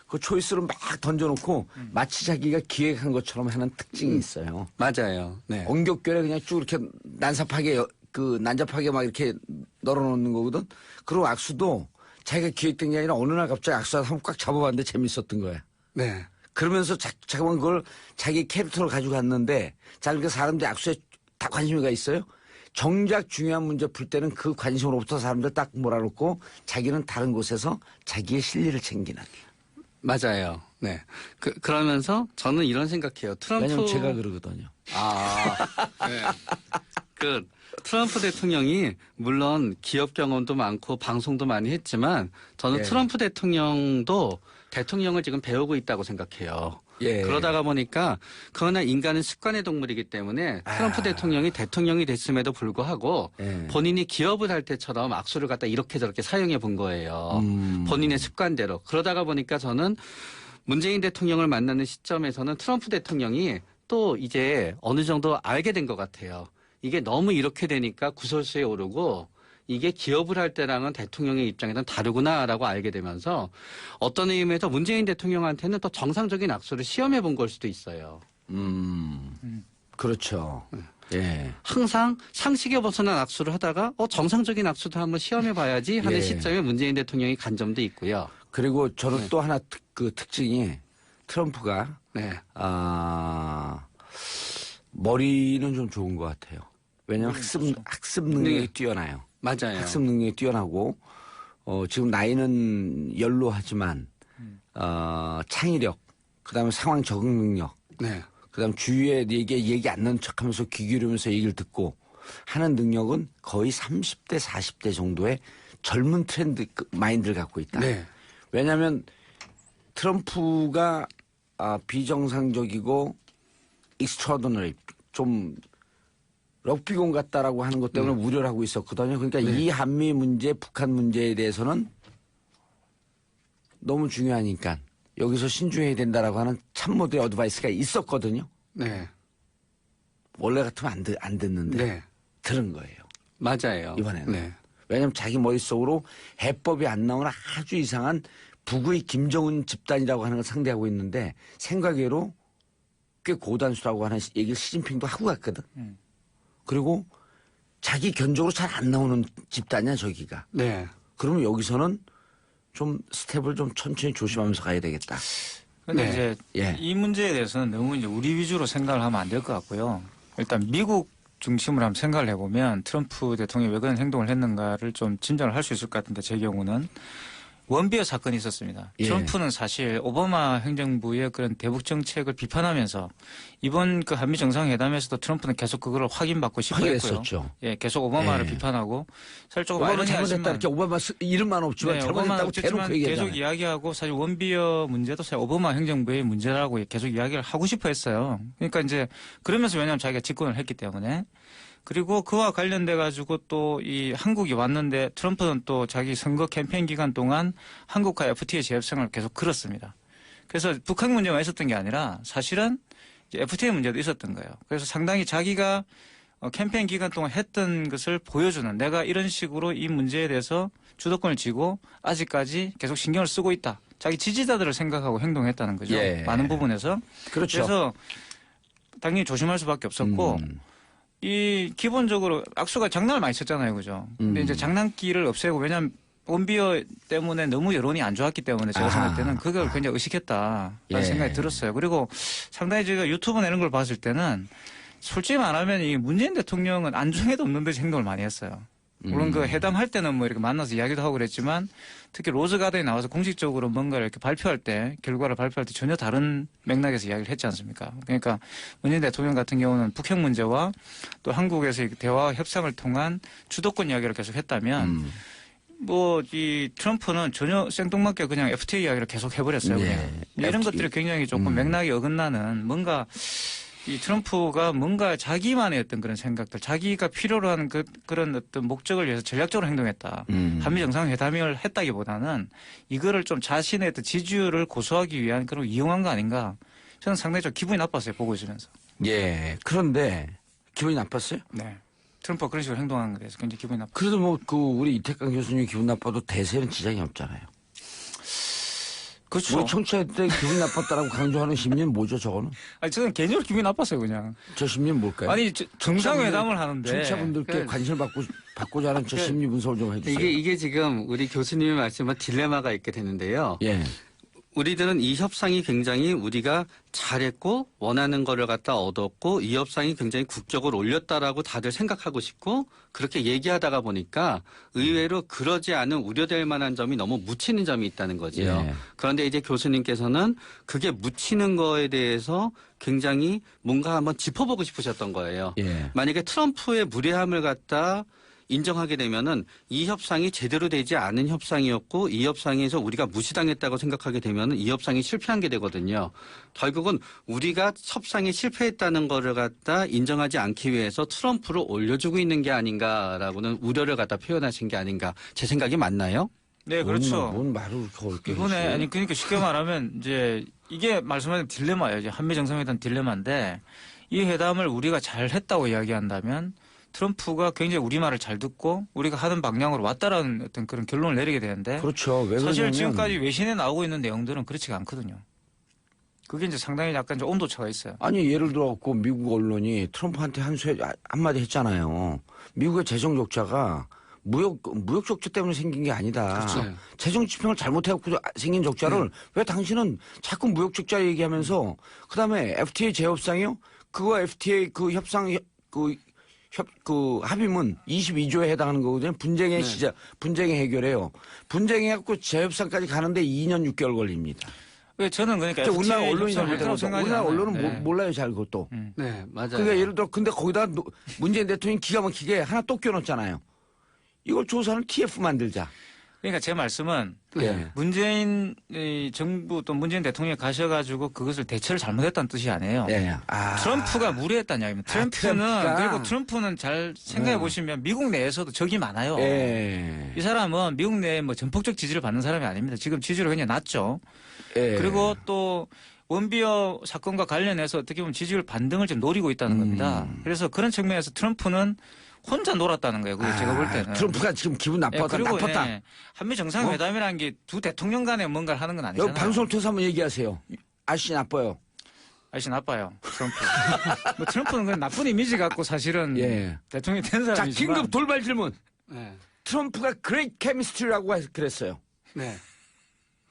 그 초이스를 막 던져놓고 마치 자기가 기획한 것처럼 하는 특징이 있어요. 맞아요. 네. 엉겹결에 그냥 쭉 이렇게 난잡하게 막 이렇게 널어놓는 거거든. 그리고 악수도 자기가 기획된 게 아니라 어느 날 갑자기 악수를 한번 꽉 잡아봤는데 재밌었던 거야. 네. 그러면서 자꾸만 그걸 자기 캐릭터로 가지고 갔는데 그러니까 사람들이 악수에 다 관심이 있어요. 정작 중요한 문제 풀 때는 그 관심으로부터 사람들 딱 몰아놓고 자기는 다른 곳에서 자기의 실리를 챙기는. 맞아요. 네. 그러면서 저는 이런 생각해요. 왜냐면 제가 그러거든요. 네. 트럼프 대통령이 물론 기업 경험도 많고 방송도 많이 했지만 저는 예. 트럼프 대통령도 대통령을 지금 배우고 있다고 생각해요. 예. 그러다가 보니까 그러나 인간은 습관의 동물이기 때문에 트럼프 대통령이 대통령이 됐음에도 불구하고 예. 본인이 기업을 할 때처럼 악수를 갖다 이렇게 저렇게 사용해 본 거예요. 본인의 습관대로. 그러다가 보니까 저는 문재인 대통령을 만나는 시점에서는 트럼프 대통령이 또 이제 어느 정도 알게 된 것 같아요. 이게 너무 이렇게 되니까 구설수에 오르고 이게 기업을 할 때랑은 대통령의 입장에서는 다르구나라고 알게 되면서 어떤 의미에서 문재인 대통령한테는 또 정상적인 악수를 시험해 본 걸 수도 있어요. 그렇죠. 예. 항상 상식에 벗어난 악수를 하다가 정상적인 악수도 한번 시험해 봐야지 하는 예. 시점에 문재인 대통령이 간 점도 있고요. 그리고 저는 또 하나 특징이 트럼프가 네. 머리는 좀 좋은 것 같아요. 왜냐하면 학습 능력이 네. 뛰어나요. 맞아요. 학습 능력이 뛰어나고 지금 나이는 연로하지만 창의력, 그다음에 상황 적응 능력, 네. 그다음 주위에 얘기 안 나는 척하면서 귀 기울이면서 얘기를 듣고 하는 능력은 거의 30대, 40대 정도의 젊은 트렌드 마인드를 갖고 있다. 네. 왜냐하면 트럼프가 비정상적이고 extraordinary 좀 럭비공 같다라고 하는 것 때문에 우려를 하고 있었거든요. 그러니까 이 한미 문제, 북한 문제에 대해서는 너무 중요하니까 여기서 신중해야 된다라고 하는 참모들의 어드바이스가 있었거든요. 네. 원래 같으면 안 듣는데 네. 들은 거예요. 맞아요. 이번에는. 네. 왜냐하면 자기 머릿속으로 해법이 안 나오는 아주 이상한 북의 김정은 집단이라고 하는 걸 상대하고 있는데 생각외로 꽤 고단수라고 하는 얘기를 시진핑도 하고 갔거든. 그리고 자기 견적으로 잘 안 나오는 집단이야 저기가. 네. 그러면 여기서는 좀 스텝을 좀 천천히 조심하면서 가야 되겠다. 근데 네. 이제 예. 이 문제에 대해서는 너무 이제 우리 위주로 생각을 하면 안 될 것 같고요. 일단 미국 중심으로 한번 생각을 해보면 트럼프 대통령이 왜 그런 행동을 했는가를 좀 짐작을 할 수 있을 것 같은데 제 경우는 원비어 사건이 있었습니다. 예. 트럼프는 사실 오바마 행정부의 그런 대북 정책을 비판하면서 이번 그 한미 정상회담에서도 트럼프는 계속 그걸 확인받고 싶어 했고요. 확인했었죠. 예, 계속 오바마를 예. 비판하고 사실 조금 오바마 아이러니하지만 잘못했다 이렇게 오바마 이름만 없지만 네, 잘못했다고 없지만 대놓고 계속 얘기하잖아요. 이야기하고 사실 원비어 문제도 사실 오바마 행정부의 문제라고 계속 이야기를 하고 싶어 했어요. 그러니까 이제 그러면서 왜냐하면 자기가 집권을 했기 때문에 그리고 그와 관련돼 가지고 또 이 한국이 왔는데 트럼프는 또 자기 선거 캠페인 기간 동안 한국과 FTA 재협상을 계속 걸었습니다. 그래서 북한 문제만 있었던 게 아니라 사실은 이제 FTA 문제도 있었던 거예요. 그래서 상당히 자기가 캠페인 기간 동안 했던 것을 보여주는 내가 이런 식으로 이 문제에 대해서 주도권을 쥐고 아직까지 계속 신경을 쓰고 있다. 자기 지지자들을 생각하고 행동했다는 거죠. 예. 많은 부분에서. 그렇죠. 그래서 당연히 조심할 수밖에 없었고 이 기본적으로 악수가 장난을 많이 쳤잖아요. 그죠? 근데 이제 장난기를 없애고 왜냐하면 원비어 때문에 너무 여론이 안 좋았기 때문에 제가 생각할 때는 그걸 굉장히 의식했다라는 예. 생각이 들었어요. 그리고 상당히 제가 유튜브 내는 걸 봤을 때는 솔직히 말하면 이 문재인 대통령은 안중에도 없는 듯이 행동을 많이 했어요. 물론 그 회담할 때는 뭐 이렇게 만나서 이야기도 하고 그랬지만 특히 로즈 가든에 나와서 공식적으로 뭔가를 이렇게 발표할 때 결과를 발표할 때 전혀 다른 맥락에서 이야기를 했지 않습니까? 그러니까 문재인 대통령 같은 경우는 북핵 문제와 또 한국에서 대화 협상을 통한 주도권 이야기를 계속 했다면 뭐 이 트럼프는 전혀 생뚱맞게 그냥 FTA 이야기를 계속 해버렸어요. 그냥. 네. 이런 FTA. 것들이 굉장히 조금 맥락이 어긋나는 뭔가 이 트럼프가 뭔가 자기만의 어떤 그런 생각들, 자기가 필요로 하는 그런 어떤 목적을 위해서 전략적으로 행동했다. 한미 정상회담을 했다기보다는 이거를 좀 자신의 어떤 지지율을 고수하기 위한 그런 이용한 거 아닌가. 저는 상당히 좀 기분이 나빴어요. 보고 있으면서. 예. 그런데 기분이 나빴어요? 네. 트럼프가 그런 식으로 행동하는 것에 대해서 굉장히 기분이 나빴어요. 그래도 뭐 우리 이태강 교수님이 기분 나빠도 대세는 지장이 없잖아요. 그렇죠. 우리 청취자한테 기분 나빴다라고 강조하는 심리는 뭐죠, 저거는? 아니, 저는 개인적으로 기분이 나빴어요, 그냥. 저 심리는 뭘까요? 아니, 정상회담을 하는데. 청취자분들께 관심을 받고자 하는 저 심리 분석을 좀 해주세요. 이게 지금 우리 교수님이 말씀한 딜레마가 있게 되는데요. 예. 우리들은 이 협상이 굉장히 우리가 잘했고 원하는 거를 갖다 얻었고 이 협상이 굉장히 국격을 올렸다라고 다들 생각하고 싶고 그렇게 얘기하다가 보니까 의외로 그러지 않은 우려될 만한 점이 너무 묻히는 점이 있다는 거지요. 예. 그런데 이제 교수님께서는 그게 묻히는 거에 대해서 굉장히 뭔가 한번 짚어보고 싶으셨던 거예요. 예. 만약에 트럼프의 무례함을 갖다 인정하게 되면은 이 협상이 제대로 되지 않은 협상이었고 이 협상에서 우리가 무시당했다고 생각하게 되면은 이 협상이 실패한 게 되거든요. 결국은 우리가 협상에 실패했다는 거를 갖다 인정하지 않기 위해서 트럼프를 올려주고 있는 게 아닌가라고는 우려를 갖다 표현하신 게 아닌가. 제 생각이 맞나요? 네, 그렇죠. 뭔 말을 그렇게 어렵게 이번에 했어요? 아니 그러니까 쉽게 말하면 이제 이게 말씀하신 딜레마예요. 이제 한미 정상회담 딜레마인데 이 회담을 우리가 잘 했다고 이야기한다면 트럼프가 굉장히 우리 말을 잘 듣고 우리가 하는 방향으로 왔다라는 어떤 그런 결론을 내리게 되는데 그렇죠. 왜 사실 그러냐면 지금까지 외신에 나오고 있는 내용들은 그렇지가 않거든요. 그게 이제 상당히 약간 좀 온도차가 있어요. 아니 예를 들어갖고 미국 언론이 트럼프한테 한마디 했잖아요. 미국의 재정 적자가 무역 적자 때문에 생긴 게 아니다. 그렇죠. 재정 지평을 잘못해갖고 생긴 적자를 왜 당신은 자꾸 무역 적자 얘기하면서 그다음에 FTA 재협상이요? 그거 FTA 그 협상 그 합의문 22조에 해당하는 거거든요. 분쟁의 시작, 분쟁의 해결해요. 분쟁해갖고 재협상까지 가는데 2년 6개월 걸립니다. 왜 저는 그러니까 우리나라 FTA 언론이 협상을 했다고 잘못해서 생각하지 우리나라 않아요. 언론은 네. 몰라요 잘 그것도. 네, 맞아요. 그러니까 예를 들어 근데 거기다 문재인 대통령이 기가 막히게 하나 또 껴넣었잖아요. 이걸 조사는 TF 만들자. 그러니까 제 말씀은 예. 문재인 정부 또 문재인 대통령이 가셔가지고 그것을 대처를 잘못했다는 뜻이 아니에요. 예. 트럼프가 무리했다는 이야기입니다. 트럼프는 트럼프가. 그리고 트럼프는 잘 생각해 보시면 미국 내에서도 적이 많아요. 예. 이 사람은 미국 내에 뭐 전폭적 지지를 받는 사람이 아닙니다. 지금 지지율이 굉장히 낮죠. 예. 그리고 또 원비어 사건과 관련해서 어떻게 보면 지지율 반등을 좀 노리고 있다는 겁니다. 그래서 그런 측면에서 트럼프는 혼자 놀았다는 거예요. 그게 제가 볼 때는. 트럼프가 지금 기분 예, 나빴다. 그리고 나빴다. 예, 한미 정상회담이라는 게 두 대통령 간에 뭔가를 하는 건 아니잖아요. 여기 방송을 통해서 한번 얘기하세요. 아저씨 나빠요. 아저씨 나빠요. 트럼프. 뭐 트럼프는 그냥 나쁜 이미지 갖고 사실은 예. 대통령이 된 자, 사람이지만. 긴급 돌발 질문. 네. 트럼프가 그레이트 케미스트리라고 그랬어요. 네.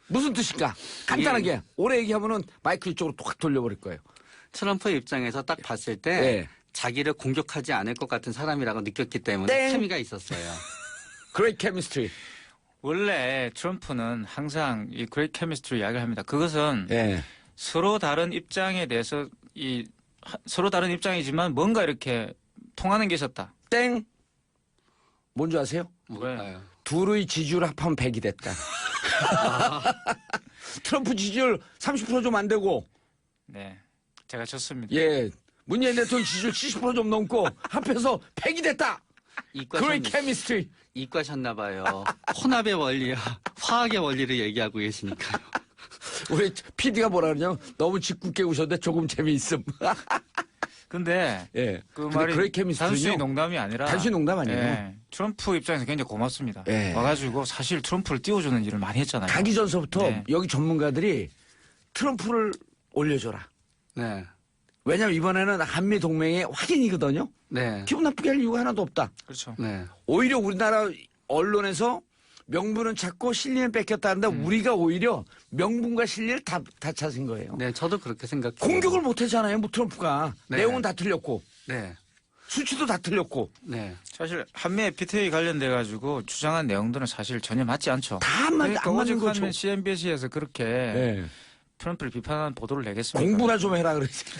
무슨 뜻일까? 간단하게 오래 얘기하면은 마이크 이쪽으로 톡 돌려버릴 거예요. 트럼프 입장에서 딱 봤을 때 예. 자기를 공격하지 않을 것 같은 사람이라고 느꼈기 때문에 땡. 케미가 있었어요. 그레이트 케미스트리. 원래 트럼프는 항상 이 그레이트 케미스트리 이야기를 합니다. 그것은 예. 서로 다른 입장에 대해서 서로 다른 입장이지만 뭔가 이렇게 통하는 게 있었다. 땡. 뭔지 아세요? 뭘까요? 둘의 지지율 합하면 100이 됐다. 트럼프 지지율 30% 좀 안 되고, 네. 제가 졌습니다. 예. 문재인 대통령 지지율 70% 좀 넘고, 합해서 100이 됐다. 그레이트 케미스트리. 이과셨나 봐요. 혼합의 원리, 화학의 원리를 얘기하고 계시니까요. 우리 PD가 뭐라 그러냐면, 너무 짓궂게 우셨는데 조금 재미있음. 근데 예. 그 근데 말이 그레이트 케미스트리는요? 단순히 농담이 아니라 단순히 농담 아니에요. 예, 트럼프 입장에서 굉장히 고맙습니다. 예. 와가지고 사실 트럼프를 띄워주는 일을 많이 했잖아요. 가기 전서부터 네. 여기 전문가들이 트럼프를 올려줘라. 네. 왜냐면 이번에는 한미 동맹의 확인이거든요. 네. 기분 나쁘게 할 이유가 하나도 없다. 그렇죠. 네. 오히려 우리나라 언론에서 명분은 찾고 실리는 뺏겼다는데 우리가 오히려 명분과 실리를 다 찾은 거예요. 네, 저도 그렇게 생각해요. 공격을 못 했잖아요. 뭐 트럼프가. 네. 내용은 다 틀렸고 네. 수치도 다 틀렸고 네. 사실 한미 FTA 관련돼 가지고 주장한 내용들은 사실 전혀 맞지 않죠. 다 안 그러니까 맞는 오직 거죠. 하면 CNBC에서 그렇게 네. 트럼프를 비판하는 보도를 내겠습니다. 공부나 좀 해라 그랬어요.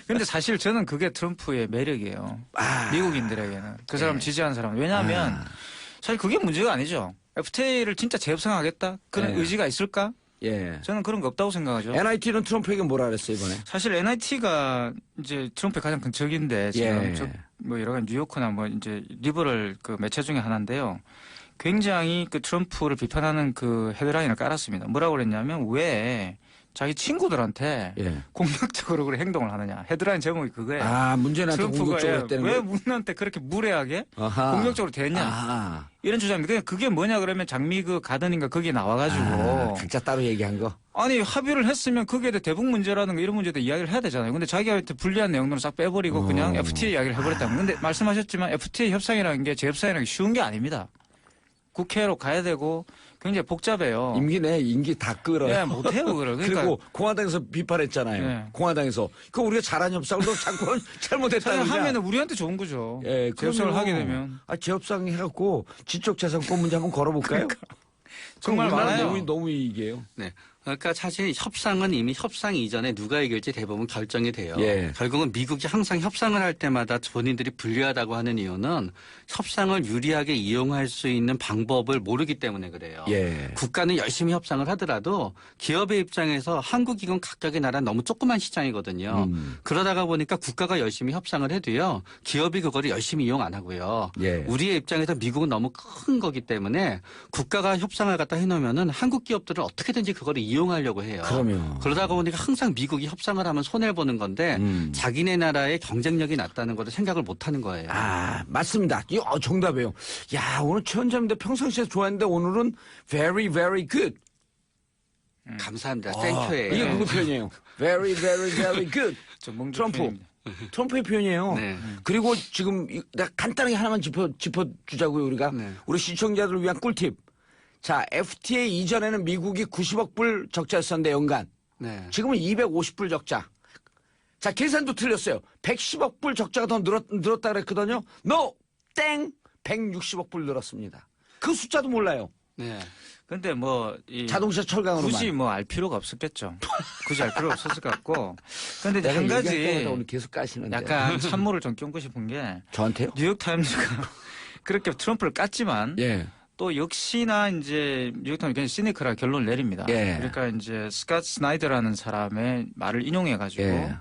근데 사실 저는 그게 트럼프의 매력이에요. 아. 미국인들에게는 그 사람 지지하는 사람. 왜냐하면 사실 그게 문제가 아니죠. FTA를 진짜 재협상하겠다 그런 네. 의지가 있을까? 예. 저는 그런 거 없다고 생각하죠. NIT는 트럼프에게 뭐라 그랬어요 이번에? 사실 NIT가 이제 트럼프의 가장 큰 적인데 지금 예. 뭐 여러 가지 뉴요커나 뭐 이제 리버럴 그 매체 중에 하나인데요. 굉장히 그 트럼프를 비판하는 그 헤드라인을 깔았습니다. 뭐라고 그랬냐면 왜 자기 친구들한테 예. 공격적으로 그런 행동을 하느냐. 헤드라인 제목이 그거예요. 아 문재인한테 공격적으로 했다는 왜 거예요? 문한테 그렇게 무례하게 아하. 공격적으로 대했냐. 아. 이런 주장입니다. 그러니까 그게 뭐냐 그러면 장미 그 가든인가 거기에 나와가지고 각자 따로 얘기한 거. 아니 합의를 했으면 거기에 대해 대북 문제라든가 이런 문제에 대해 이야기를 해야 되잖아요. 근데 자기한테 불리한 내용들은 싹 빼버리고 그냥 FTA 이야기를 해버렸다는 건데 말씀하셨지만 FTA 협상이라는 게 재협상이라는 게 쉬운 게 아닙니다. 국회로 가야 되고 굉장히 복잡해요. 임기 내 임기 다 끌어요. 예, 못해요 그걸. 그러니까 그리고 공화당에서 비판했잖아요. 예. 공화당에서 그 우리가 잘한 협상을 너 자꾸 잘못했다는 사실 거냐. 하면은 우리한테 좋은 거죠. 예, 재협상을 그럼요. 하게 되면 재협상 해갖고 지적재산권 문제 한번 걸어볼까요? 정말 우리나라 많아요. 너무 이익이에요. 네. 그러니까 사실 협상은 이미 협상 이전에 누가 이길지 대부분 결정이 돼요. 예. 결국은 미국이 항상 협상을 할 때마다 본인들이 불리하다고 하는 이유는 협상을 유리하게 이용할 수 있는 방법을 모르기 때문에 그래요. 예. 국가는 열심히 협상을 하더라도 기업의 입장에서 한국이건 각각의 나라는 너무 조그만 시장이거든요. 그러다가 보니까 국가가 열심히 협상을 해도요. 기업이 그거를 열심히 이용 안 하고요. 예. 우리의 입장에서 미국은 너무 큰 거기 때문에 국가가 협상을 갖다 해놓으면은 한국 기업들은 어떻게든지 그거를 이용하려고 해요. 그럼요. 그러다가 보니까 항상 미국이 협상을 하면 손해를 보는 건데 자기네 나라의 경쟁력이 낮다는 것을 생각을 못 하는 거예요. 아, 맞습니다. 정답이에요. 야, 오늘 최원장님도 평상시에 좋아했는데 오늘은 very, very good. 감사합니다. 땡큐예요. 이게 누구 표현이에요? very, very, very good. 트럼프. 표현입니다. 트럼프의 표현이에요. 네. 그리고 지금 내가 간단하게 하나만 짚어주자고요, 우리가. 네. 우리 시청자들을 위한 꿀팁. 자, FTA 이전에는 미국이 90억 불 적자였었는데 연간. 네. 지금은 250불 적자. 자, 계산도 틀렸어요. 110억 불 적자가 더 늘었다 그랬거든요. No! 땡! 160억 불 늘었습니다. 그 숫자도 몰라요. 네. 근데 뭐 이 자동차 철강으로만. 굳이 뭐 알 필요가 없었겠죠. 굳이 알 필요가 없었을 것 같고. 그런데 이제 내가 한 얘기할 가지 때마다 오늘 계속 까시는데. 약간 찬물을 좀 껴고 싶은 게 저한테요? 뉴욕타임즈가 그렇게 트럼프를 깠지만 예. 또 역시나 이제 미국 대통령이 굉장히 시니컬하게 결론을 내립니다. 예. 그러니까 이제 스캇 스나이더라는 사람의 말을 인용해가지고 예.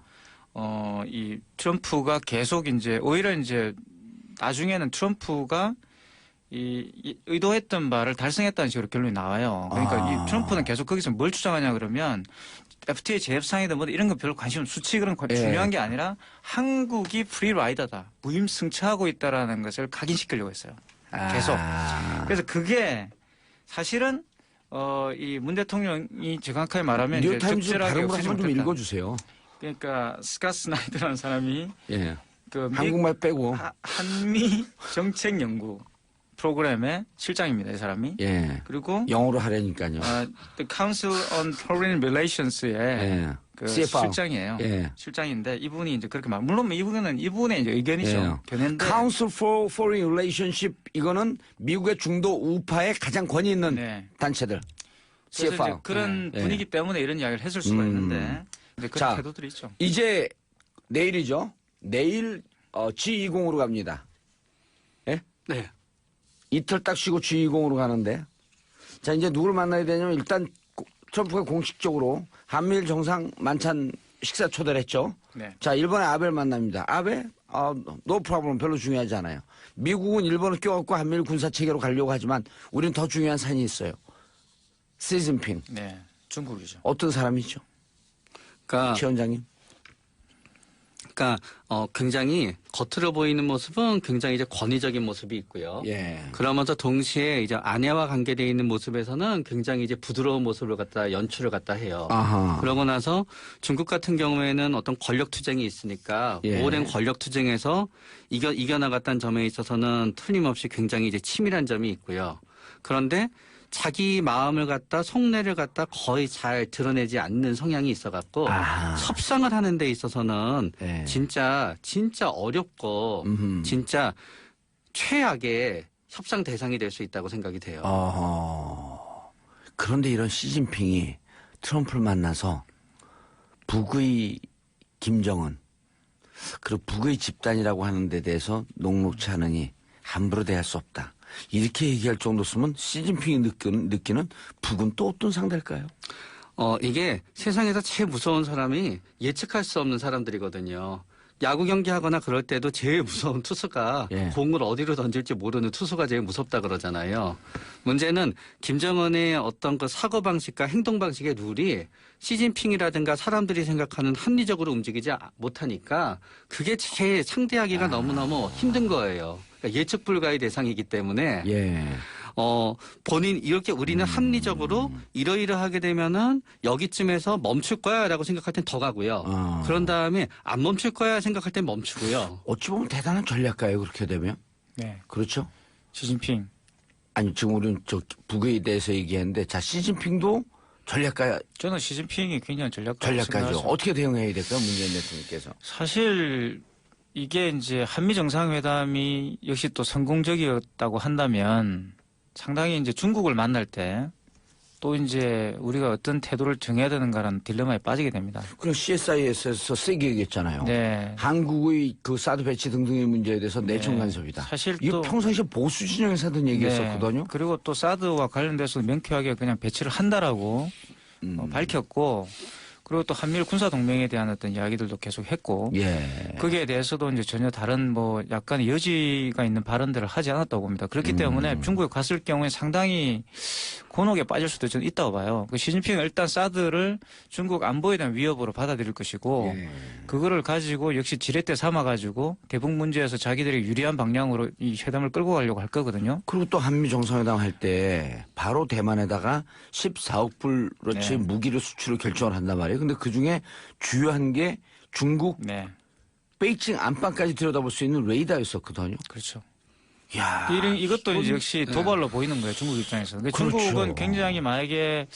이 트럼프가 계속 이제 오히려 이제 나중에는 트럼프가 이 의도했던 바를 달성했다는 식으로 결론이 나와요. 그러니까 이 트럼프는 계속 거기서 뭘 주장하냐 그러면 FTA 재협상이든 뭐 이런 거 별로 관심 수치 그런 거 예. 중요한 게 아니라 한국이 프리라이더다, 무임승차하고 있다라는 것을 각인시키려고 했어요. 계속. 그래서 그게 사실은 이 문 대통령이 정확하게 말하면 이제 뉴욕타임즈 적절하게 발음을 없애지 한번 좀 못했다. 읽어주세요. 그러니까 스캇 스나이더라는 사람이 예. 그 한국말 빼고. 한미 정책 연구 프로그램의 실장입니다, 이 사람이. 예. 그리고 영어로 하려니까요. The Council on Foreign Relations의 예. 그 CFR. 실장이에요. 예. 실장인데 이분이 이제 그렇게 말. 물론 이분은 이분의 이제 의견이죠. 예. 견해인데. Council for Foreign Relationship 이거는 미국의 중도 우파의 가장 권위 있는 네. 단체들. 그래서 CFR. 이제 그런 예. 분위기 때문에 이런 이야기를 했을 수가 있는데 근데 그런 자. 태도들이 있죠. 이제 내일이죠. 내일 G20으로 갑니다. 예? 네. 이틀 딱 쉬고 G20으로 가는데 자 이제 누구를 만나야 되냐면 일단 트럼프가 공식적으로 한미일 정상 만찬 식사 초대를 했죠. 네. 자 일본의 아베를 만납니다. 아베 노 프로블럼 별로 중요하지 않아요. 미국은 일본을 껴갖고 한미일 군사체계로 가려고 하지만 우리는 더 중요한 산이 있어요. 시진핑 네. 중국이죠. 어떤 사람이죠? 그러니까 최 원장님. 굉장히 겉으로 보이는 모습은 굉장히 이제 권위적인 모습이 있고요. 예. 그러면서 동시에 이제 아내와 관계되어 있는 모습에서는 굉장히 이제 부드러운 모습을 갖다 연출을 갖다 해요. 아하. 그러고 나서 중국 같은 경우에는 어떤 권력 투쟁이 있으니까 예. 오랜 권력 투쟁에서 이겨나갔다는 점에 있어서는 틀림없이 굉장히 이제 치밀한 점이 있고요. 그런데 자기 마음을 갖다 속내를 갖다 거의 잘 드러내지 않는 성향이 있어갖고 아하. 협상을 하는 데 있어서는 예. 진짜 어렵고 음흠. 진짜 최악의 협상 대상이 될 수 있다고 생각이 돼요. 그런데 이런 시진핑이 트럼프를 만나서 북의 김정은 그리고 북의 집단이라고 하는 데 대해서 녹록치 않으니 함부로 대할 수 없다. 이렇게 얘기할 정도였으면 시진핑이 느끼는 북은 또 어떤 상대일까요? 이게 세상에서 제일 무서운 사람이 예측할 수 없는 사람들이거든요. 야구 경기하거나 그럴 때도 제일 무서운 투수가 예. 공을 어디로 던질지 모르는 투수가 제일 무섭다 그러잖아요. 문제는 김정은의 어떤 그 사고방식과 행동방식의 룰이 시진핑이라든가 사람들이 생각하는 합리적으로 움직이지 못하니까 그게 제일 상대하기가 너무너무 힘든 거예요. 그러니까 예측 불가의 대상이기 때문에 예. 본인 이렇게 우리는 합리적으로 이러이러하게 되면은 여기쯤에서 멈출 거야라고 생각할 땐 더 가고요. 그런 다음에 안 멈출 거야 생각할 땐 멈추고요. 어찌 보면 대단한 전략가예요. 그렇게 되면. 네. 그렇죠? 시진핑. 아니 지금 우리는 북에 대해서 얘기했는데 자 시진핑도 전략가 저는 시진핑이 굉장히 전략가라고 전략가죠. 생각하죠. 어떻게 대응해야 될까요? 문재인 대통령께서. 사실 이게 이제 한미 정상회담이 역시 또 성공적이었다고 한다면 상당히 이제 중국을 만날 때 또 이제 우리가 어떤 태도를 정해야 되는가라는 딜레마에 빠지게 됩니다. 그럼 CSIS에서 세게 얘기했잖아요. 네. 한국의 그 사드 배치 등등의 문제에 대해서 내정 간섭이다. 사실 이거 또 평상시에 보수 진영에서 하던 얘기했었거든요. 네. 그리고 또 사드와 관련돼서 명쾌하게 그냥 배치를 한다라고 밝혔고 그리고 또 한미일 군사 동맹에 대한 어떤 이야기들도 계속 했고 예. 거기에 대해서도 이제 전혀 다른 뭐 약간의 여지가 있는 발언들을 하지 않았다고 봅니다. 그렇기 때문에 중국에 갔을 경우에 상당히 곤혹에 빠질 수도 저는 있다고 봐요. 그 시진핑은 일단 사드를 중국 안보에 대한 위협으로 받아들일 것이고 예. 그거를 가지고 역시 지렛대 삼아가지고 대북 문제에서 자기들이 유리한 방향으로 이 회담을 끌고 가려고 할 거거든요. 그리고 또 한미 정상회담 할 때 바로 대만에다가 14억 불어치 네. 무기를 수출을 결정을 한단 말이에요. 근데 그중에 주요한 게 중국 네, 베이징 안방까지 들여다볼 수 있는 레이더였었거든요. 그렇죠. 야, 이것도 이제 역시 도발로 보이는 거예요. 중국 입장에서. 근데 그렇죠. 중국은 굉장히 만약에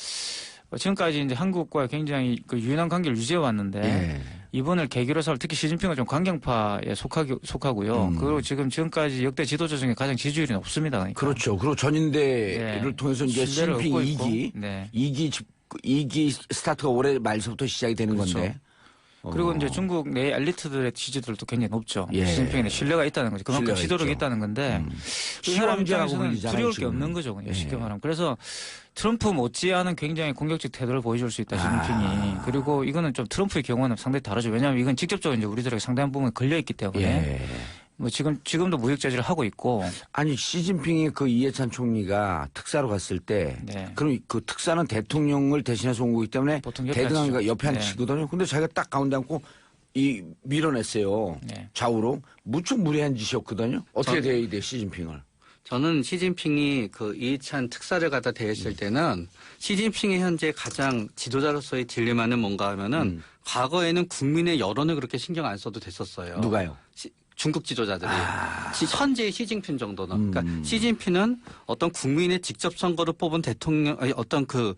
지금까지 이제 한국과 굉장히 그 유연한 관계를 유지해 왔는데 예. 이번을 계기로 해서 특히 시진핑은 좀 강경파에 속하고요. 그리고 지금까지 역대 지도자 중에 가장 지지율이 높습니다. 그러니까. 그렇죠. 그리고 전인대를 네. 통해서 이제 신뢰를 시진핑 얻고 있고. 2기, 네. 2기 스타트가 올해 말서부터 시작이 되는 그렇죠. 건데. 그리고 이제 중국 내 엘리트들의 지지들도 굉장히 높죠. 예. 시진핑에 신뢰가 있다는 거죠. 그만큼 신뢰가 지도력이 있죠. 있다는 건데 그 사람 시황제라고 입장에서는 불리잖아요, 두려울 게 지금. 없는 거죠. 그냥 예. 쉽게 말하면. 그래서 트럼프 못지않은 굉장히 공격적 태도를 보여줄 수 있다, 시진핑이. 그리고 이거는 좀 트럼프의 경우는 상당히 다르죠. 왜냐하면 이건 직접적으로 이제 우리들에게 상당한 부분이 걸려있기 때문에. 예. 뭐 지금도 무역 제재를 하고 있고. 아니 시진핑이 그 이해찬 총리가 특사로 갔을 때 네. 그럼 그 특사는 대통령을 대신해서 온 거기 때문에 보통 옆에 대등한가 앉히죠. 옆에 네. 앉히거든요. 근데 자기가 딱 가운데 앉고 이 밀어냈어요. 네. 좌우로 무척 무리한 짓이었거든요. 어떻게 대해야 돼 시진핑을? 저는 시진핑이 그 이해찬 특사를 갖다 대했을 때는 시진핑이 현재 가장 지도자로서의 딜레마는 뭔가 하면은 과거에는 국민의 여론을 그렇게 신경 안 써도 됐었어요. 누가요? 중국 지도자들이 현재의 시진핑 정도는 그러니까 시진핑은 어떤 국민의 직접 선거로 뽑은 대통령 어떤 그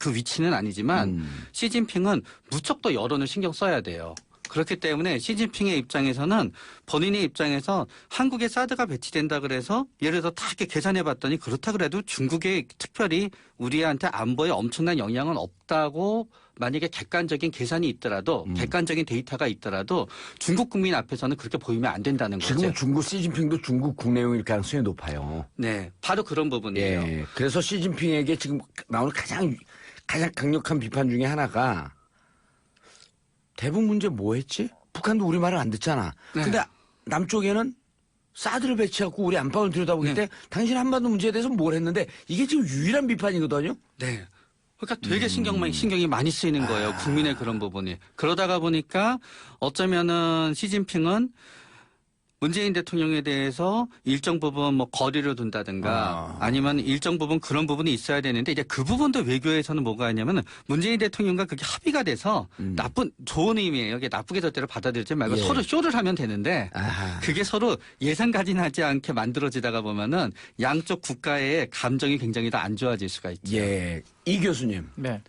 위치는 아니지만 시진핑은 무척 더 여론을 신경 써야 돼요. 그렇기 때문에 시진핑의 입장에서는 본인의 입장에서 한국에 사드가 배치된다 그래서 예를 들어 다 이렇게 계산해 봤더니 그렇다 그래도 중국에 특별히 우리한테 안보에 엄청난 영향은 없다고 만약에 객관적인 계산이 있더라도 객관적인 데이터가 있더라도 중국 국민 앞에서는 그렇게 보이면 안 된다는 거죠. 지금은 중국 시진핑도 중국 국내용일 가능성이 높아요. 네, 바로 그런 부분이에요. 예. 그래서 시진핑에게 지금 나오는 가장 강력한 비판 중에 하나가 대북 문제 뭐 했지? 북한도 우리 말을 안 듣잖아. 네. 근데 남쪽에는 사드를 배치하고 우리 안방을 들여다보기 네. 때 당신 한반도 문제에 대해서 뭘 했는데 이게 지금 유일한 비판이거든요. 네. 그러니까 되게 신경이 많이 쓰이는 거예요. 국민의 그런 부분이. 그러다가 보니까 어쩌면은 시진핑은 문재인 대통령에 대해서 일정 부분 뭐 거리를 둔다든가 아니면 일정 부분 그런 부분이 있어야 되는데 이제 그 부분도 외교에서는 뭐가 있냐면은 문재인 대통령과 그게 합의가 돼서 좋은 의미예요. 이게 나쁘게 절대로 받아들이지 말고 예. 서로 쇼를 하면 되는데 그게 서로 예상가진하지 않게 만들어지다가 보면은 양쪽 국가의 감정이 굉장히 더 안 좋아질 수가 있죠. 예. 이 교수님. 네.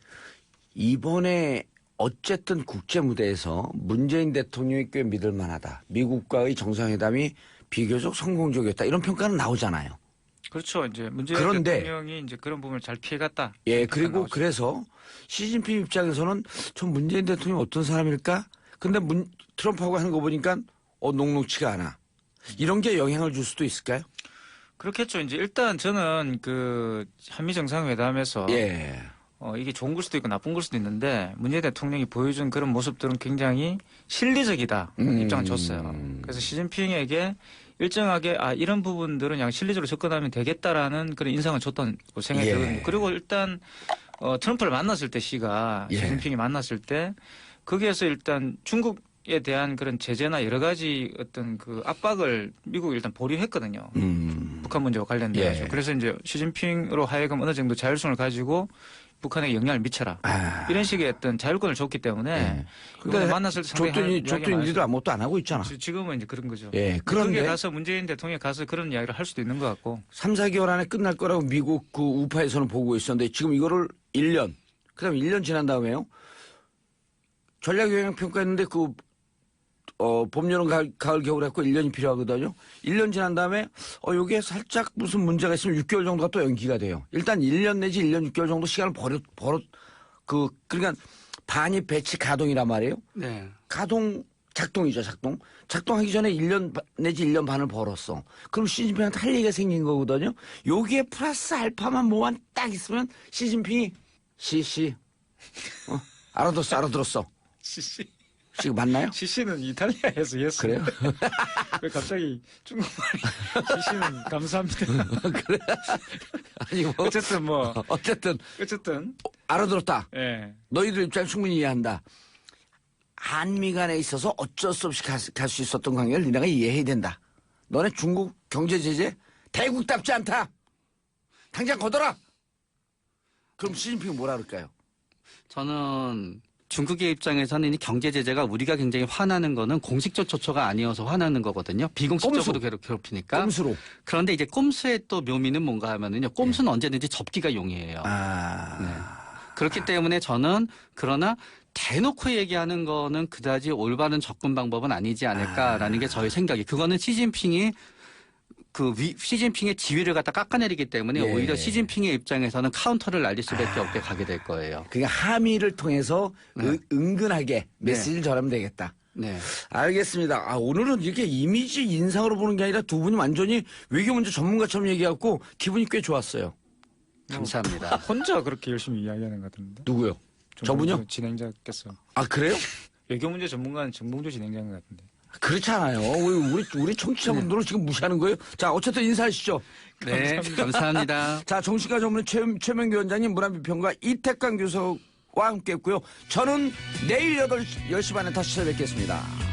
이번에 어쨌든 국제 무대에서 문재인 대통령이 꽤 믿을 만하다. 미국과의 정상회담이 비교적 성공적이었다. 이런 평가는 나오잖아요. 그렇죠. 이제 문재인 그런데 대통령이 이제 그런 부분을 잘 피해갔다. 예, 그런 그리고 나오죠. 그래서 시진핑 입장에서는 전 문재인 대통령이 어떤 사람일까? 근데 트럼프하고 하는 거 보니까 녹록치가 않아. 이런 게 영향을 줄 수도 있을까요? 그렇겠죠. 이제 일단 저는 그 한미 정상회담에서 예. 이게 좋은 걸 수도 있고 나쁜 걸 수도 있는데 문재인 대통령이 보여준 그런 모습들은 굉장히 실리적이다 입장을 줬어요. 그래서 시진핑에게 일정하게 이런 부분들은 그냥 실리적으로 접근하면 되겠다라는 그런 인상을 줬던 생각이 예. 들거든요. 그리고 일단 트럼프를 만났을 때 예. 시진핑이 만났을 때 거기에서 일단 중국에 대한 그런 제재나 여러 가지 어떤 그 압박을 미국이 일단 보류했거든요. 북한 문제와 관련돼서. 예. 그래서 이제 시진핑으로 하여금 어느 정도 자율성을 가지고 북한에 영향을 미쳐라. 이런 식의 어떤 자율권을 줬기 때문에 예. 이번에 만났을 때 상당히 줬더니 니들 아무것도 안 하고 있잖아. 지금은 이제 그런 거죠. 예. 그런데 그런데 가서 문재인 대통령이 가서 그런 이야기를 할 수도 있는 것 같고. 3, 4개월 안에 끝날 거라고 미국 그 우파에서는 보고 있었는데 지금 이거를 1년, 그다음 1년 지난 다음에요. 전략영향 평가했는데 봄, 여름, 가을, 겨울 했고 1년이 필요하거든요. 1년 지난 다음에 요게 살짝 무슨 문제가 있으면 6개월 정도가 또 연기가 돼요. 일단 1년 내지 1년 6개월 정도 시간을 그러니까 반입 배치 가동이란 말이에요. 네. 작동이죠, 작동. 작동하기 전에 1년 내지 1년 반을 벌었어. 그럼 시진핑한테 할 얘기가 생긴 거거든요. 여기에 플러스 알파만 뭐만 딱 있으면 시진핑이 알아들었어. 시시. 씨 맞나요? 시시는 이탈리아에서 예스. 그래요? 왜 갑자기 중국말이 시시는 감사합니다. 그래? 아니 어쨌든 알아들었다. 예. 너희들 입장 충분히 이해한다. 한미 간에 있어서 어쩔 수 없이 갈 수 있었던 관계를 니네가 이해해야 된다. 너네 중국 경제 제재 대국답지 않다. 당장 걷어라. 그럼 시진핑이 뭐라 그럴까요? 저는 중국의 입장에서는 이 경제 제재가 우리가 굉장히 화나는 거는 공식적 조처가 아니어서 화나는 거거든요. 비공식적으로 괴롭히니까. 꼼수로. 그런데 이제 꼼수의 또 묘미는 뭔가 하면은요. 꼼수는 언제든지 접기가 용이해요. 네. 그렇기 때문에 저는 그러나 대놓고 얘기하는 거는 그다지 올바른 접근 방법은 아니지 않을까라는 게 저의 생각이. 그거는 시진핑이 시진핑의 지위를 갖다 깎아내리기 때문에 예. 오히려 시진핑의 입장에서는 카운터를 날릴 수밖에 없게 가게 될 거예요. 그러니까 함의를 통해서 은근하게 메시지를 전하면 되겠다. 네. 알겠습니다. 아, 오늘은 이렇게 이미지 인상으로 보는 게 아니라 두 분이 완전히 외교 문제 전문가처럼 얘기하고 기분이 꽤 좋았어요. 감사합니다. 혼자 그렇게 열심히 이야기하는 것 같은데. 누구요? 저분요? 진행자께서. 아, 그래요? 외교 문제 전문가는 정봉주 진행자인 것 같은데. 그렇잖아요. 우리 청취자분들은 지금 무시하는 거예요? 자, 어쨌든 인사하시죠. 네, 감사합니다. 자, 정신과 전문의 최명규 원장님, 문화비평가 이태강 교수와 함께 했고요. 저는 내일 10시 반에 다시 찾아뵙겠습니다.